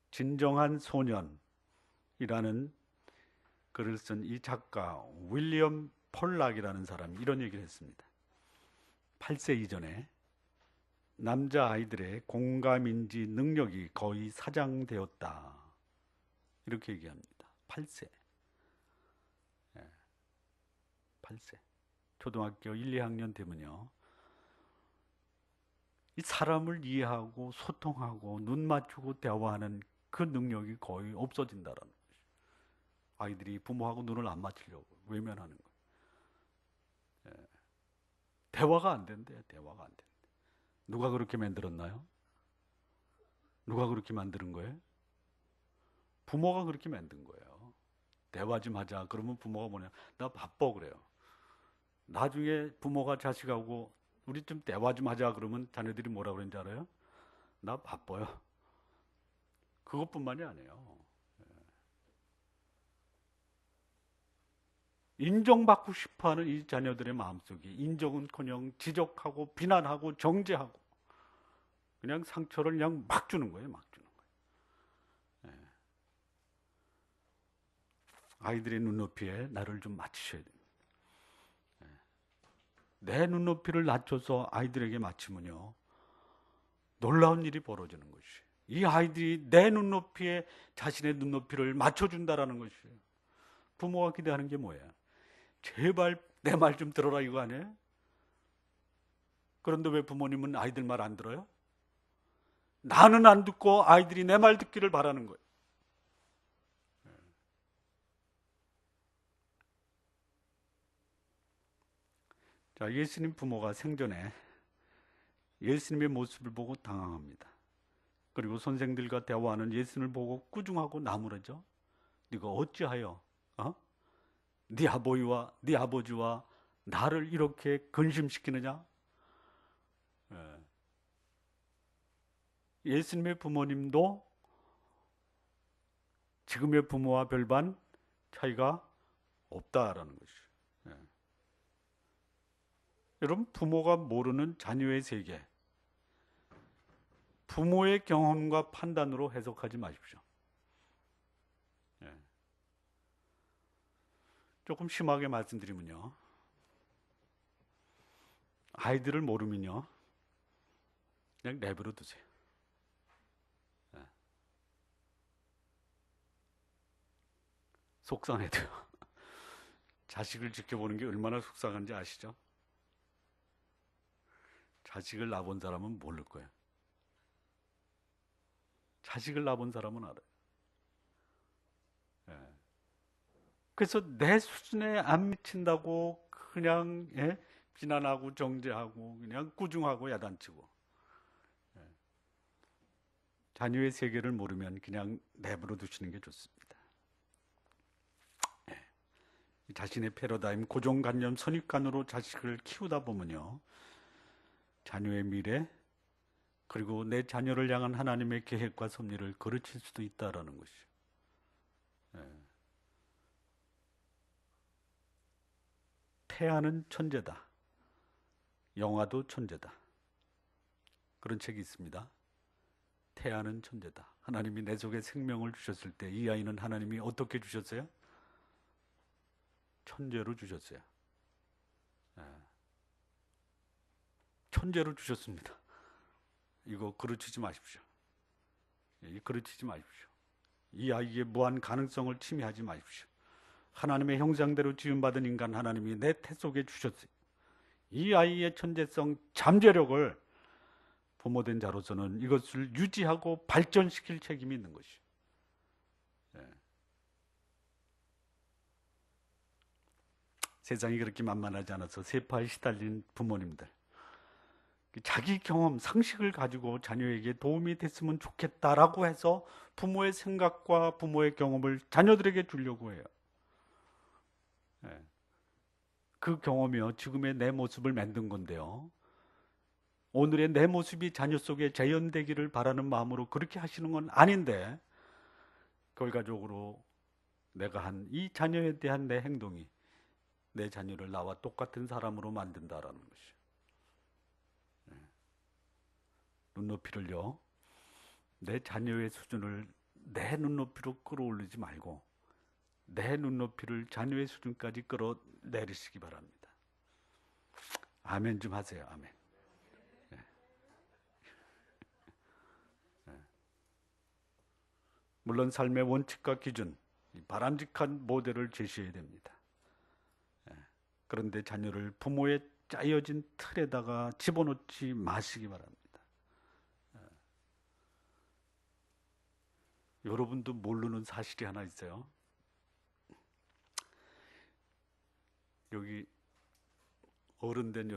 진정한 소년이라는 글을 쓴 이 작가 윌리엄 폴락이라는 사람이 이런 얘기를 했습니다. 8세 이전에 남자아이들의 공감인지 능력이 거의 사장되었다, 이렇게 얘기합니다. 8세. 8세. 초등학교 1, 2학년 되면요, 이 사람을 이해하고 소통하고 눈 맞추고 대화하는 그 능력이 거의 없어진다라는 거죠. 아이들이 부모하고 눈을 안 맞추려고 외면하는 거예요. 대화가 안 된대요. 대화가 안 된대. 누가 그렇게 만들었나요? 누가 그렇게 만드는 거예요? 부모가 그렇게 만든 거예요. 대화 좀 하자. 그러면 부모가 뭐냐? 나 바빠 그래요. 나중에 부모가 자식하고 우리 좀 대화 좀 하자 그러면 자녀들이 뭐라 그러는지 알아요? 나 바빠요. 그것뿐만이 아니에요. 인정받고 싶어하는 이 자녀들의 마음속에 인정은커녕 지적하고 비난하고 정죄하고 그냥 상처를 그냥 막 주는 거예요. 막 주는 거예요. 아이들의 눈높이에 나를 좀 맞추셔야 됩니다. 내 눈높이를 낮춰서 아이들에게 맞추면요, 놀라운 일이 벌어지는 것이에요. 이 아이들이 내 눈높이에 자신의 눈높이를 맞춰준다라는 것이에요. 부모가 기대하는 게 뭐예요? 제발 내 말 좀 들어라 이거 아니에요? 그런데 왜 부모님은 아이들 말 안 들어요? 나는 안 듣고 아이들이 내 말 듣기를 바라는 거예요. 자, 예수님 부모가 생전에 예수님의 모습을 보고 당황합니다. 그리고 선생들과 대화하는 예수님을 보고 꾸중하고 나무라죠. 네가 어찌하여 네 아버지와 네 아버지와 나를 이렇게 근심시키느냐? 예수님의 부모님도 지금의 부모와 별반 차이가 없다라는 것이죠. 여러분, 부모가 모르는 자녀의 세계, 부모의 경험과 판단으로 해석하지 마십시오. 조금 심하게 말씀드리면요, 아이들을 모르면요, 그냥 내버려 두세요. 속상해도요. 자식을 지켜보는 게 얼마나 속상한지 아시죠? 자식을 낳아본 사람은 모를 거예요. 자식을 낳아본 사람은 알아요. 그래서 내 수준에 안 미친다고 그냥 비난하고 정죄하고 그냥 꾸중하고 야단치고, 자녀의 세계를 모르면 그냥 내버려 두시는 게 좋습니다. 자신의 패러다임, 고정관념, 선입관으로 자식을 키우다 보면요, 자녀의 미래 그리고 내 자녀를 향한 하나님의 계획과 섭리를 거르칠 수도 있다라는 것이죠. 태아는 천재다. 영아도 천재다. 그런 책이 있습니다. 태아는 천재다. 하나님이 내 속에 생명을 주셨을 때 이 아이는 하나님이 어떻게 주셨어요? 천재로 주셨어요. 천재로 주셨습니다. 이거 그르치지 마십시오. 그르치지 마십시오. 이 아이의 무한 가능성을 침해하지 마십시오. 하나님의 형상대로 지음받은 인간 하나님이 내 태 속에 주셨어요. 이 아이의 천재성, 잠재력을 부모된 자로서는 이것을 유지하고 발전시킬 책임이 있는 것이죠. 세상이 그렇게 만만하지 않아서 세파에 시달린 부모님들, 자기 경험, 상식을 가지고 자녀에게 도움이 됐으면 좋겠다라고 해서 부모의 생각과 부모의 경험을 자녀들에게 주려고 해요. 그 경험이요, 지금의 내 모습을 만든 건데요, 오늘의 내 모습이 자녀 속에 재현되기를 바라는 마음으로 그렇게 하시는 건 아닌데, 결과적으로 내가 한 이 자녀에 대한 내 행동이 내 자녀를 나와 똑같은 사람으로 만든다라는 것이죠. 눈높이를요, 내 자녀의 수준을 내 눈높이로 끌어올리지 말고 내 눈높이를 자녀의 수준까지 끌어내리시기 바랍니다. 아멘 좀 하세요. 아멘. 물론 삶의 원칙과 기준, 바람직한 모델을 제시해야 됩니다. 그런데 자녀를 부모의 짜여진 틀에다가 집어넣지 마시기 바랍니다. 여러분도 모르는 사실이 하나 있어요. 여기 어른된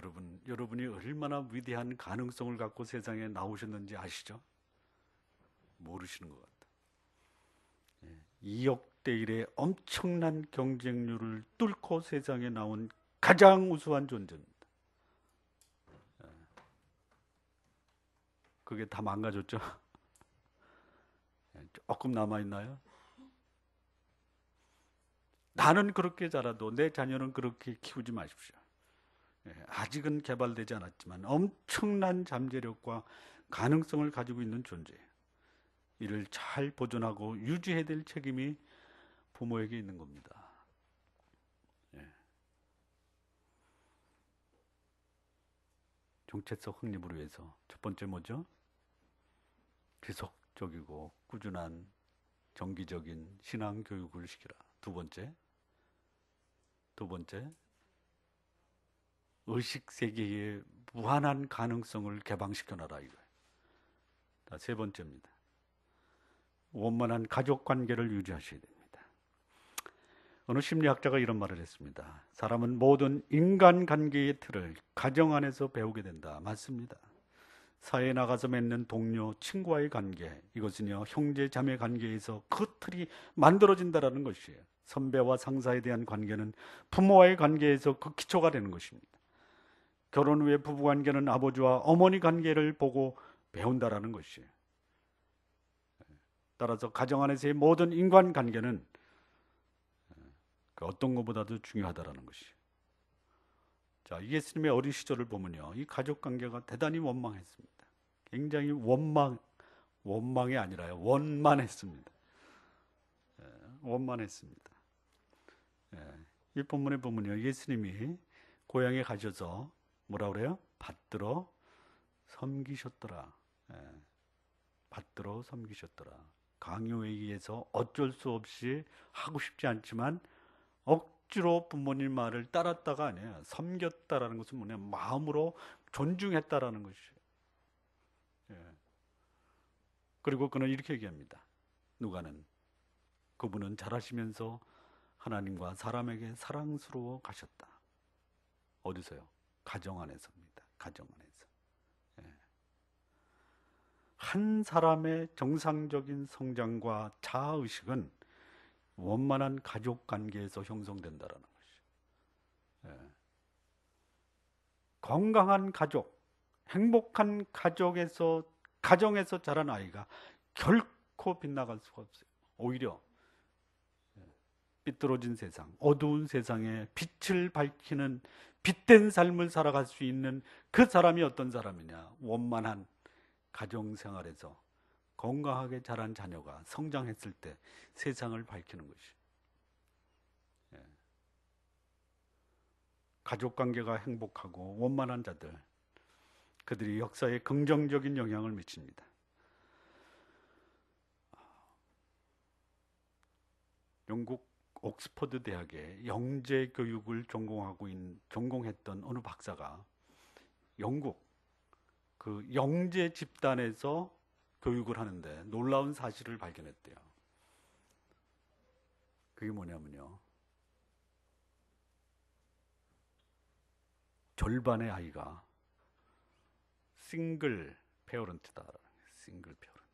여러분이 얼마나 위대한 가능성을 갖고 세상에 나오셨는지 아시죠? 모르시는 것 같아요. 2억 대 1의 엄청난 경쟁률을 뚫고 세상에 나온 가장 우수한 존재입니다. 그게 다 망가졌죠? 조금 남아있나요? 나는 그렇게 자라도 내 자녀는 그렇게 키우지 마십시오. 아직은 개발되지 않았지만 엄청난 잠재력과 가능성을 가지고 있는 존재예요. 이를 잘 보존하고 유지해야 될 책임이 부모에게 있는 겁니다. 예. 정체성 확립을 위해서 첫 번째 뭐죠? 지속적이고 꾸준한 정기적인 신앙 교육을 시키라. 두 번째, 의식 세계의 무한한 가능성을 개방시켜놔라 이거예요. 세 번째입니다. 원만한 가족 관계를 유지하셔야 됩니다. 어느 심리학자가 이런 말을 했습니다. 사람은 모든 인간관계의 틀을 가정 안에서 배우게 된다. 맞습니다. 사회에 나가서 맺는 동료, 친구와의 관계, 이것은요 형제 자매 관계에서 그 틀이 만들어진다라는 것이에요. 선배와 상사에 대한 관계는 부모와의 관계에서 그 기초가 되는 것입니다. 결혼 후에 부부관계는 아버지와 어머니 관계를 보고 배운다라는 것이에요. 따라서 가정 안에서의 모든 인간관계는 그 어떤 것보다도 중요하다라는 것이에요. 자, 예수님의 어린 시절을 보면요, 이 가족관계가 대단히 원망했습니다. 굉장히 원망이 아니라요, 원만했습니다. 원만했습니다. 이 본문에 보면요, 예수님이 고향에 가셔서 뭐라 그래요? 받들어 섬기셨더라. 받들어 섬기셨더라. 강요에 의해서 어쩔 수 없이 하고 싶지 않지만 억지로 부모님 말을 따랐다가 아니에요. 섬겼다라는 것은 뭐냐? 마음으로 존중했다라는 것이에요. 그리고 그는 이렇게 얘기합니다. 누가는 그분은 잘하시면서 하나님과 사람에게 사랑스러워 가셨다. 어디서요? 가정 안에서입니다. 가정 안에서. 한 사람의 정상적인 성장과 자아의식은 원만한 가족 관계에서 형성된다라는 것이죠. 건강한 가족, 행복한 가정에서 자란 아이가 결코 빗나갈 수가 없어요. 오히려 삐뚤어진 세상, 어두운 세상에 빛을 밝히는 빛된 삶을 살아갈 수 있는 그 사람이 어떤 사람이냐? 원만한 가정생활에서 건강하게 자란 자녀가 성장했을 때 세상을 밝히는 것이. 가족관계가 행복하고 원만한 자들, 그들이 역사에 긍정적인 영향을 미칩니다. 영국 옥스퍼드 대학에 영재 교육을 전공했던 어느 박사가 영국 그 영재 집단에서 교육을 하는데 놀라운 사실을 발견했대요. 그게 뭐냐면요, 절반의 아이가 싱글 페어런트다. 싱글 페어런트.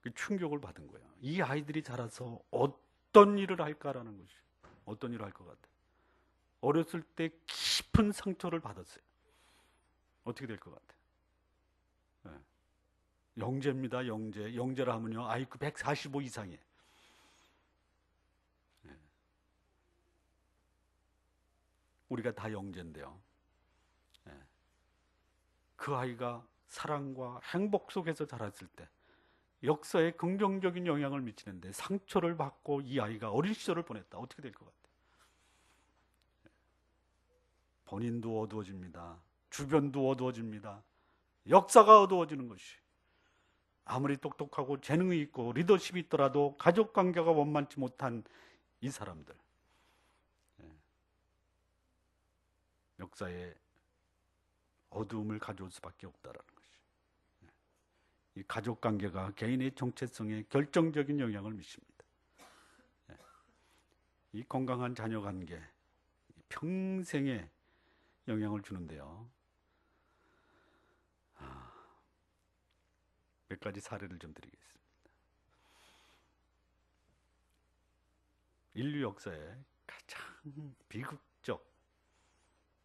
그 충격을 받은 거예요. 이 아이들이 자라서 어떤 일을 할까라는 것이. 어떤 일을 할 것 같아. 어렸을 때 깊은 상처를 받았어요. 어떻게 될 것 같아? 영재입니다. 영재라 하면요, IQ 145 이상이에요. 우리가 다 영재인데요. 그 아이가 사랑과 행복 속에서 자랐을 때 역사에 긍정적인 영향을 미치는데 상처를 받고 이 아이가 어린 시절을 보냈다. 어떻게 될 것 같아? 본인도 어두워집니다. 주변도 어두워집니다. 역사가 어두워지는 것이. 아무리 똑똑하고 재능이 있고 리더십이 있더라도 가족관계가 원만치 못한 이 사람들, 역사에 어두움을 가져올 수밖에 없다라는 것이. 이 가족관계가 개인의 정체성에 결정적인 영향을 미칩니다. 이 건강한 자녀관계, 평생에 영향을 주는데요. 몇 가지 사례를 좀 드리겠습니다. 인류 역사에 가장 비극적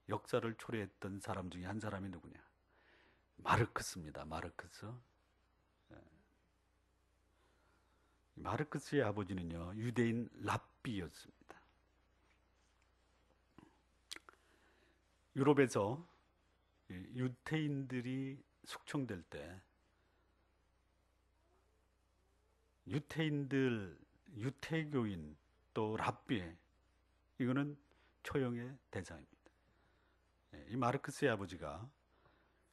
역사를 초래했던 사람 중에 한 사람이 누구냐? 마르크스입니다. 마르크스의 아버지는요, 유대인 랍비였습니다. 유럽에서 유태인들이 숙청될 때 유태교인 또 랍비, 이거는 초용의 대상입니다. 이 마르크스의 아버지가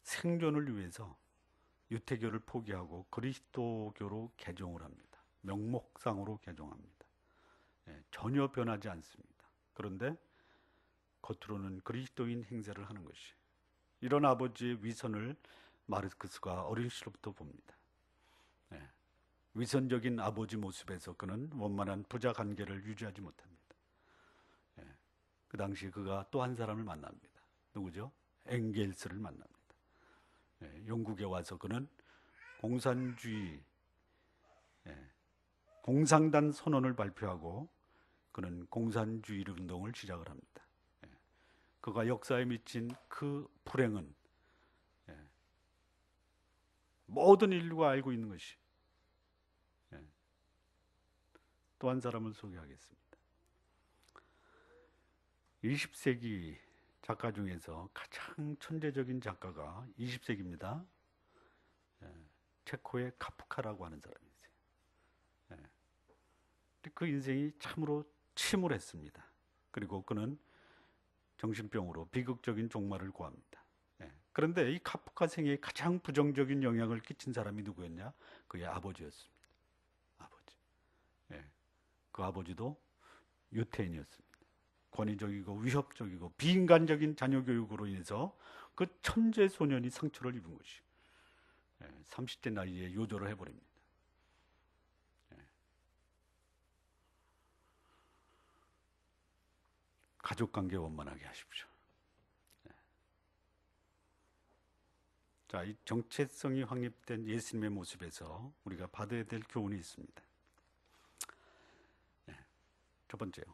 생존을 위해서 유태교를 포기하고 그리스도교로 개종을 합니다. 명목상으로 개종합니다. 전혀 변하지 않습니다. 그런데 겉으로는 그리스도인 행세를 하는 것이, 이런 아버지의 위선을 마르크스가 어린 시절부터 봅니다. 위선적인 아버지 모습에서 그는 원만한 부자 관계를 유지하지 못합니다. 그 당시 그가 또 한 사람을 만납니다. 누구죠? 엥겔스를 만납니다. 영국에 와서 그는 공산주의, 공상단 선언을 발표하고 그는 공산주의 운동을 시작을 합니다. 그가 역사에 미친 그 불행은 모든 인류가 알고 있는 것이. 또 한 사람을 소개하겠습니다. 20세기 작가 중에서 가장 천재적인 작가가 20세기입니다. 체코의 카프카라고 하는 사람이 있어요. 그 인생이 참으로 침울했습니다. 그리고 그는 정신병으로 비극적인 종말을 고합니다. 그런데 이 카프카 생애에 가장 부정적인 영향을 끼친 사람이 누구였냐? 그의 아버지였습니다. 아버지. 그 아버지도 유태인이었습니다. 권위적이고 위협적이고 비인간적인 자녀 교육으로 인해서 그 천재 소년이 상처를 입은 것이 30대 나이에 요절을 해버립니다. 가족관계 원만하게 하십시오. 자, 이 정체성이 확립된 예수님의 모습에서 우리가 받아야 될 교훈이 있습니다. 첫 번째요,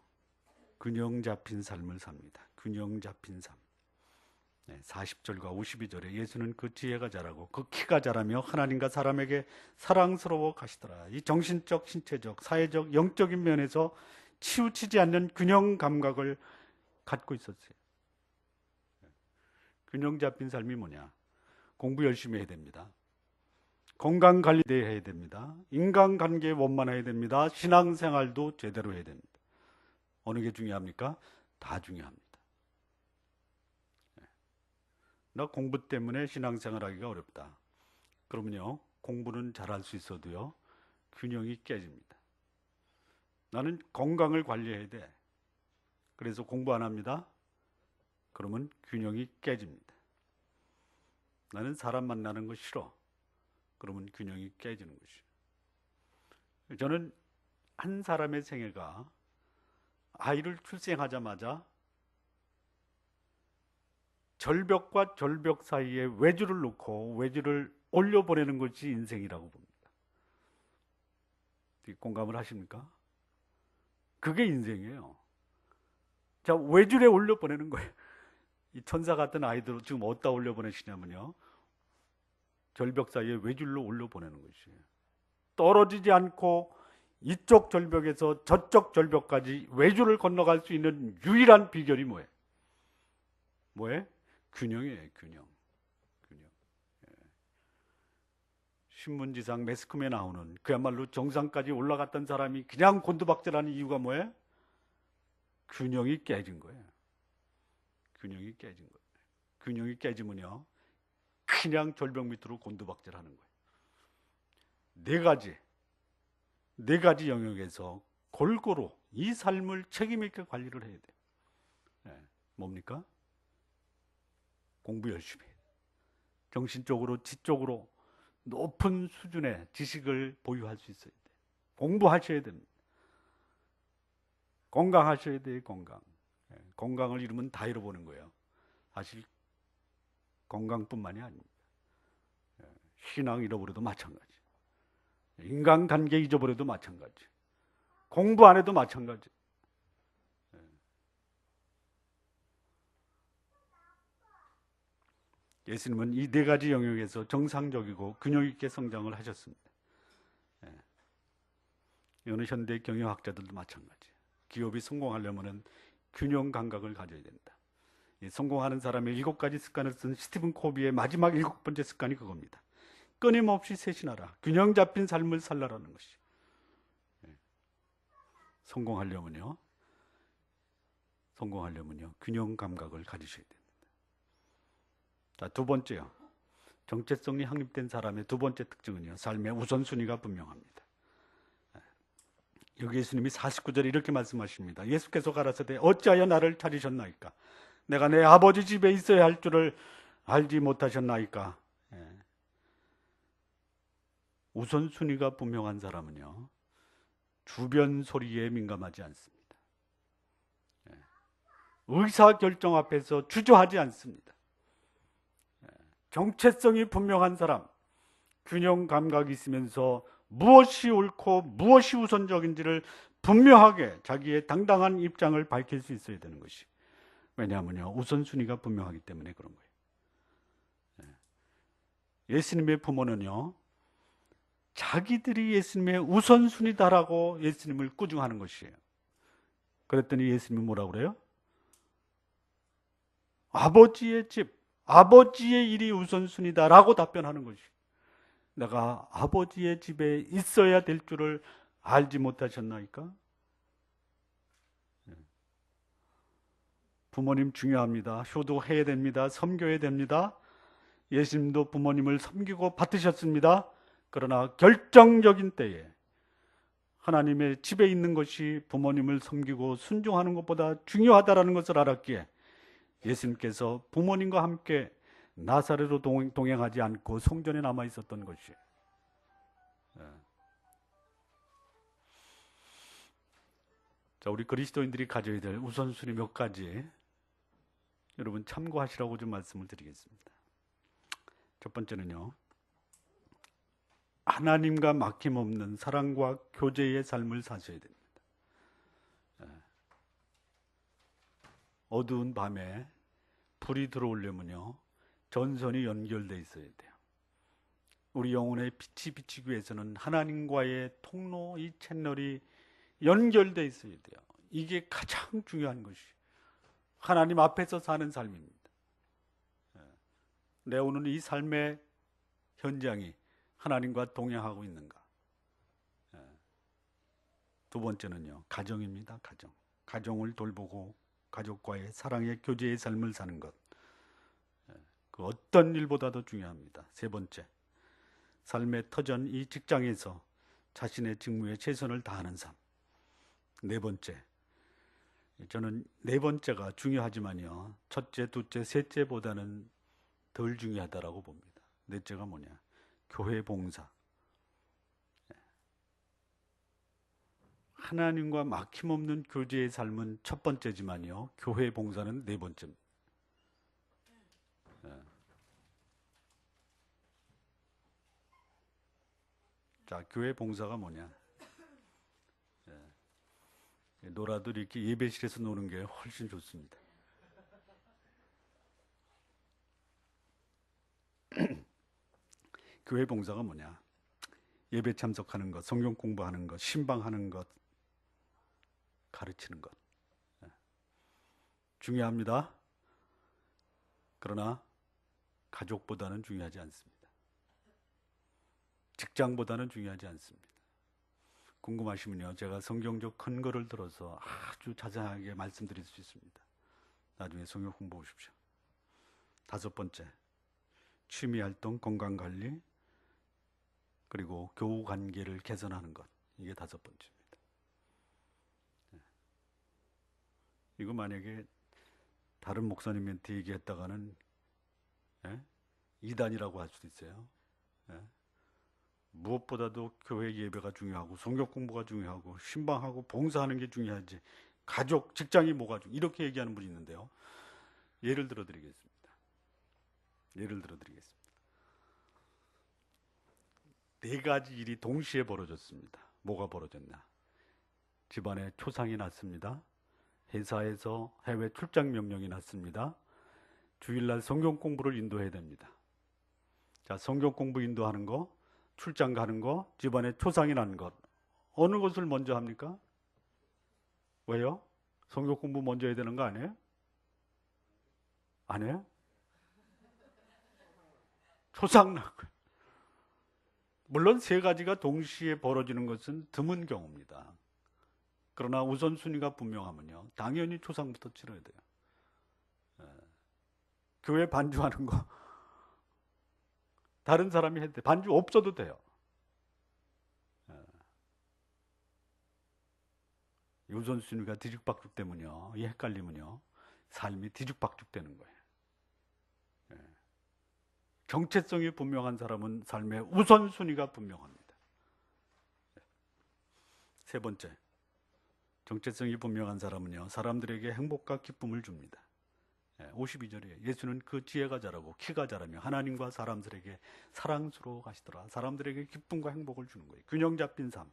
균형 잡힌 삶을 삽니다. 균형 잡힌 삶. 40절과 52절에 예수는 그 지혜가 자라고 그 키가 자라며 하나님과 사람에게 사랑스러워 가시더라. 이 정신적, 신체적, 사회적, 영적인 면에서 치우치지 않는 균형 감각을 갖고 있었어요. 균형 잡힌 삶이 뭐냐? 공부 열심히 해야 됩니다. 건강 관리 해야 됩니다. 인간관계 원만해야 됩니다. 신앙생활도 제대로 해야 됩니다. 어느 게 중요합니까? 다 중요합니다. 나 공부 때문에 신앙생활 하기가 어렵다. 그러면요, 공부는 잘할 수 있어도요, 균형이 깨집니다. 나는 건강을 관리해야 돼. 그래서 공부 안 합니다. 그러면 균형이 깨집니다. 나는 사람 만나는 거 싫어. 그러면 균형이 깨지는 것이에요. 저는 한 사람의 생애가 아이를 출생하자마자 절벽과 절벽 사이에 외주를 놓고 외주를 올려보내는 것이 인생이라고 봅니다. 공감을 하십니까? 그게 인생이에요. 자, 외줄에 올려보내는 거예요. 이 천사 같은 아이들을 지금 어디다 올려보내시냐면요, 절벽 사이에 외줄로 올려보내는 것이에요. 떨어지지 않고 이쪽 절벽에서 저쪽 절벽까지 외줄을 건너갈 수 있는 유일한 비결이 뭐예요? 뭐예요? 균형이에요. 균형. 신문지상 매스컴에 나오는 그야말로 정상까지 올라갔던 사람이 그냥 곤두박질하는 이유가 뭐예요? 균형이 깨진 거예요. 균형이 깨진 거예요. 균형이 깨지면요, 그냥 절벽 밑으로 곤두박질하는 거예요. 네 가지 영역에서 골고루 이 삶을 책임 있게 관리를 해야 돼요. 뭡니까? 공부 열심히 해야 돼요. 정신적으로, 지적으로 높은 수준의 지식을 보유할 수 있어야 돼요. 공부하셔야 됩니다. 건강하셔야 돼요. 건강을 잃으면 다 잃어보는 거예요. 사실 건강뿐만이 아닙니다. 신앙 잃어버려도 마찬가지, 인간관계 잊어버려도 마찬가지, 공부 안 해도 마찬가지. 예수님은 이 네 가지 영역에서 정상적이고 균형 있게 성장을 하셨습니다. 이거는 현대 경영학자들도 마찬가지. 기업이 성공하려면 균형 감각을 가져야 된다. 성공하는 사람의 7가지 습관을 쓴 스티븐 코비의 마지막 7번째 습관이 그겁니다. 끊임없이 쇄신하라. 균형 잡힌 삶을 살라라는 것이. 성공하려면요. 균형 감각을 가지셔야 됩니다. 자, 두 번째요. 정체성이 확립된 사람의 두 번째 특징은요. 삶의 우선순위가 분명합니다. 여기 예수님이 49절에 이렇게 말씀하십니다. 예수께서 가라사대 어찌하여 나를 찾으셨나이까? 내가 내 아버지 집에 있어야 할 줄을 알지 못하셨나이까? 우선순위가 분명한 사람은요. 주변 소리에 민감하지 않습니다. 의사결정 앞에서 주저하지 않습니다. 정체성이 분명한 사람, 균형 감각이 있으면서 무엇이 옳고 무엇이 우선적인지를 분명하게 자기의 당당한 입장을 밝힐 수 있어야 되는 것이. 왜냐하면요, 우선순위가 분명하기 때문에 그런 거예요. 예수님의 부모는요, 자기들이 예수님의 우선순위다라고 예수님을 꾸중하는 것이에요. 그랬더니 예수님이 뭐라고 그래요? 아버지의 집, 아버지의 일이 우선순위다라고 답변하는 것이. 내가 아버지의 집에 있어야 될 줄을 알지 못하셨나이까? 부모님 중요합니다. 효도해야 됩니다. 섬겨야 됩니다. 예수님도 부모님을 섬기고 받으셨습니다. 그러나 결정적인 때에 하나님의 집에 있는 것이 부모님을 섬기고 순종하는 것보다 중요하다는 것을 알았기에 예수님께서 부모님과 함께 나사렛으로 동행하지 않고 성전에 남아 있었던 것이에요. 자, 우리 그리스도인들이 가져야 될 우선순위 몇 가지 여러분 참고하시라고 좀 말씀을 드리겠습니다. 첫 번째는요, 하나님과 막힘없는 사랑과 교제의 삶을 사셔야 됩니다. 어두운 밤에 불이 들어오려면요, 전선이 연결되어 있어야 돼요. 우리 영혼의 빛이 비치기 위해서는 하나님과의 통로, 이 채널이 연결되어 있어야 돼요. 이게 가장 중요한 것이 하나님 앞에서 사는 삶입니다. 내 오늘 이 삶의 현장이 하나님과 동행하고 있는가? 두 번째는요, 가정입니다. 가정을 돌보고 가족과의 사랑의 교제의 삶을 사는 것. 그 어떤 일보다도 중요합니다. 세 번째, 삶의 터전 이 직장에서 자신의 직무에 최선을 다하는 삶. 네 번째, 저는 네 번째가 중요하지만요, 첫째, 둘째, 셋째보다는 덜 중요하다라고 봅니다. 넷째가 뭐냐? 교회 봉사. 하나님과 막힘없는 교제의 삶은 첫 번째지만요, 교회 봉사는 네 번째입니다. 자, 교회 봉사가 뭐냐? 놀아도 이렇게 예배실에서 노는 게 훨씬 좋습니다. 교회 봉사가 뭐냐? 예배 참석하는 것, 성경 공부하는 것, 신방하는 것, 가르치는 것. 중요합니다. 그러나 가족보다는 중요하지 않습니다. 직장보다는 중요하지 않습니다. 궁금하시면요, 제가 성경적 근거를 들어서 아주 자세하게 말씀드릴 수 있습니다. 나중에 성경 공부해 보십시오. 다섯 번째, 취미활동, 건강관리, 그리고 교우관계를 개선하는 것. 이게 다섯 번째입니다. 이거 만약에 다른 목사님한테 얘기했다가는 이단이라고 할 수도 있어요. 무엇보다도 교회 예배가 중요하고 성경 공부가 중요하고 신방하고 봉사하는 게 중요하지 가족, 직장이 뭐가 중요해, 이렇게 얘기하는 분이 있는데요. 예를 들어 드리겠습니다. 네 가지 일이 동시에 벌어졌습니다. 뭐가 벌어졌나? 집안에 초상이 났습니다. 회사에서 해외 출장 명령이 났습니다. 주일날 성경 공부를 인도해야 됩니다. 자, 성경 공부 인도하는 거, 출장 가는 거, 집안에 초상이 난 것, 어느 것을 먼저 합니까? 왜요? 성경 공부 먼저 해야 되는 거 아니에요? 안 해요? 초상 나고. 물론 세 가지가 동시에 벌어지는 것은 드문 경우입니다. 그러나 우선순위가 분명하면요, 당연히 초상부터 치러야 돼요. 교회 반주하는 거 다른 사람이 해도 돼. 반주 없어도 돼요. 우선순위가 뒤죽박죽 되면요, 이 헷갈리면요, 삶이 뒤죽박죽 되는 거예요. 정체성이 분명한 사람은 삶의 우선순위가 분명합니다. 세 번째, 정체성이 분명한 사람은요, 사람들에게 행복과 기쁨을 줍니다. 52절이에요. 예수는 그 지혜가 자라고 키가 자라며 하나님과 사람들에게 사랑스러워 가시더라. 사람들에게 기쁨과 행복을 주는 거예요. 균형 잡힌 삶.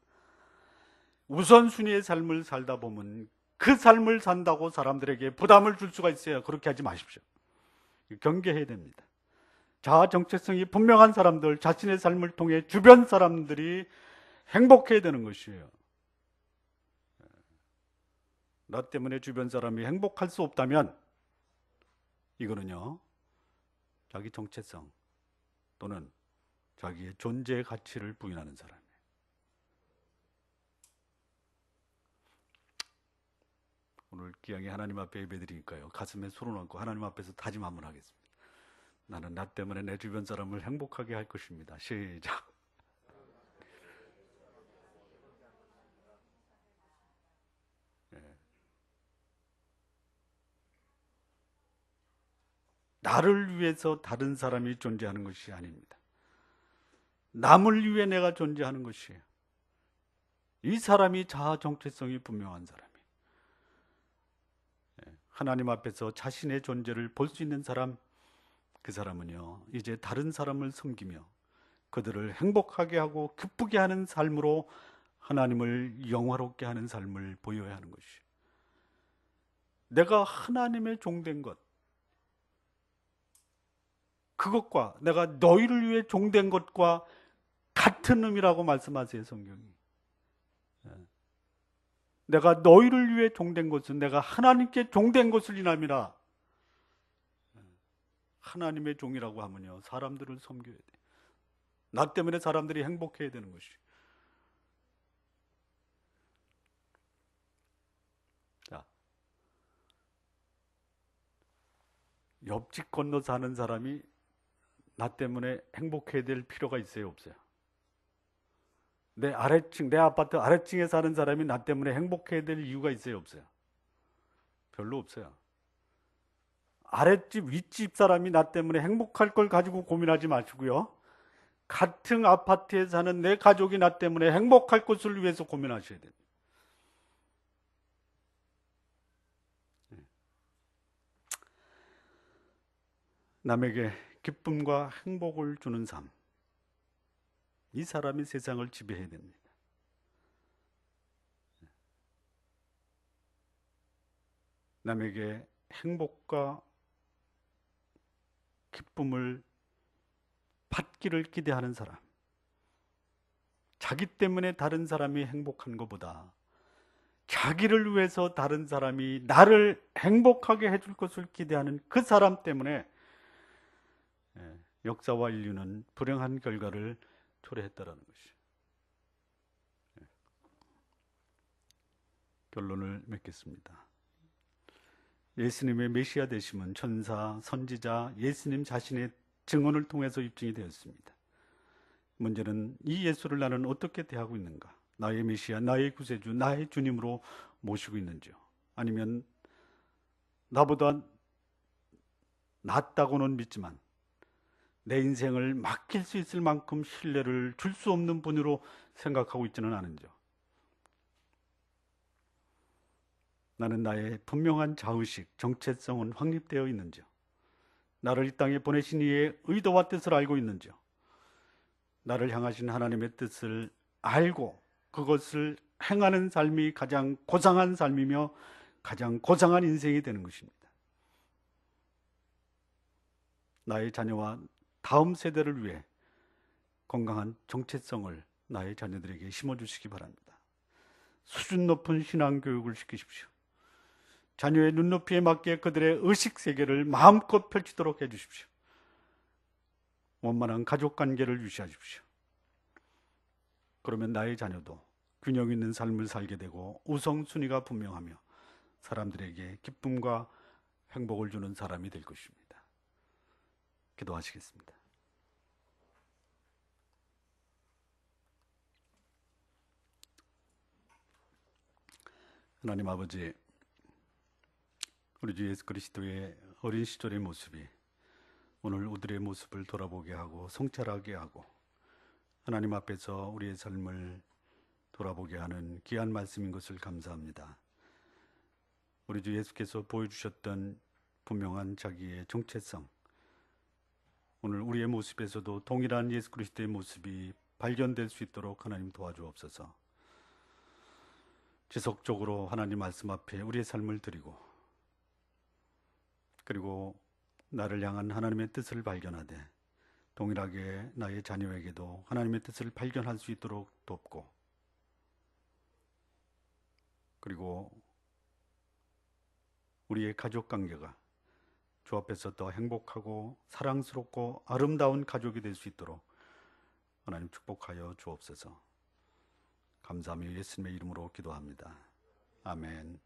우선순위의 삶을 살다 보면 그 삶을 산다고 사람들에게 부담을 줄 수가 있어요. 그렇게 하지 마십시오. 경계해야 됩니다. 자아 정체성이 분명한 사람들, 자신의 삶을 통해 주변 사람들이 행복해야 되는 것이에요. 나 때문에 주변 사람이 행복할 수 없다면 이거는요, 자기 정체성 또는 자기의 존재의 가치를 부인하는 사람이에요. 오늘 기왕에 하나님 앞에 예배드리니까요, 가슴에 손을 얹고 하나님 앞에서 다짐 한번 하겠습니다. 나는 나 때문에 내 주변 사람을 행복하게 할 것입니다. 시작. 나를 위해서 다른 사람이 존재하는 것이 아닙니다. 남을 위해 내가 존재하는 것이에요. 이 사람이 자아 정체성이 분명한 사람이에요. 하나님 앞에서 자신의 존재를 볼 수 있는 사람, 그 사람은요, 이제 다른 사람을 섬기며 그들을 행복하게 하고 기쁘게 하는 삶으로 하나님을 영화롭게 하는 삶을 보여야 하는 것이에요. 내가 하나님의 종된 것, 그것과 내가 너희를 위해 종된 것과 같은 의미라고 말씀하세요, 성경이. 내가 너희를 위해 종된 것은 내가 하나님께 종된 것을 인함이라. 하나님의 종이라고 하면요, 사람들을 섬겨야 돼. 나 때문에 사람들이 행복해야 되는 것이. 자, 옆집 건너 사는 사람이 나 때문에 행복해야 될 필요가 있어요, 없어요? 내 아래층, 내 아파트 아래층에 사는 사람이 나 때문에 행복해야 될 이유가 있어요, 없어요? 별로 없어요. 아랫집, 윗집 사람이 나 때문에 행복할 걸 가지고 고민하지 마시고요, 같은 아파트에 사는 내 가족이 나 때문에 행복할 것을 위해서 고민하셔야 됩니다. 남에게 기쁨과 행복을 주는 삶, 이 사람이 세상을 지배해야 됩니다. 남에게 행복과 기쁨을 받기를 기대하는 사람, 자기 때문에 다른 사람이 행복한 것보다 자기를 위해서 다른 사람이 나를 행복하게 해줄 것을 기대하는 그 사람 때문에 역사와 인류는 불행한 결과를 초래했다라는 것이죠. 결론을 맺겠습니다. 예수님의 메시아 되심은 천사, 선지자, 예수님 자신의 증언을 통해서 입증이 되었습니다. 문제는 이 예수를 나는 어떻게 대하고 있는가? 나의 메시아, 나의 구세주, 나의 주님으로 모시고 있는지요? 아니면 나보다 낫다고는 믿지만 내 인생을 맡길 수 있을 만큼 신뢰를 줄 수 없는 분으로 생각하고 있지는 않은지요? 나는 나의 분명한 자의식, 정체성은 확립되어 있는지요? 나를 이 땅에 보내신 이의 의도와 뜻을 알고 있는지요? 나를 향하신 하나님의 뜻을 알고 그것을 행하는 삶이 가장 고상한 삶이며 가장 고상한 인생이 되는 것입니다. 나의 자녀와 다음 세대를 위해 건강한 정체성을 나의 자녀들에게 심어주시기 바랍니다. 수준 높은 신앙교육을 시키십시오. 자녀의 눈높이에 맞게 그들의 의식세계를 마음껏 펼치도록 해주십시오. 원만한 가족관계를 유지하십시오. 그러면 나의 자녀도 균형 있는 삶을 살게 되고 우선순위가 분명하며 사람들에게 기쁨과 행복을 주는 사람이 될 것입니다. 기도하시겠습니다. 하나님 아버지, 우리 주 예수 그리스도의 어린 시절의 모습이 오늘 우리의 모습을 돌아보게 하고 성찰하게 하고 하나님 앞에서 우리의 삶을 돌아보게 하는 귀한 말씀인 것을 감사합니다. 우리 주 예수께서 보여주셨던 분명한 자기의 정체성, 오늘 우리의 모습에서도 동일한 예수 그리스도의 모습이 발견될 수 있도록 하나님 도와주옵소서. 지속적으로 하나님 말씀 앞에 우리의 삶을 드리고, 그리고 나를 향한 하나님의 뜻을 발견하되 동일하게 나의 자녀에게도 하나님의 뜻을 발견할 수 있도록 돕고, 그리고 우리의 가족 관계가 주 앞에서 더 행복하고 사랑스럽고 아름다운 가족이 될 수 있도록 하나님 축복하여 주옵소서. 감사하며 예수님의 이름으로 기도합니다. 아멘.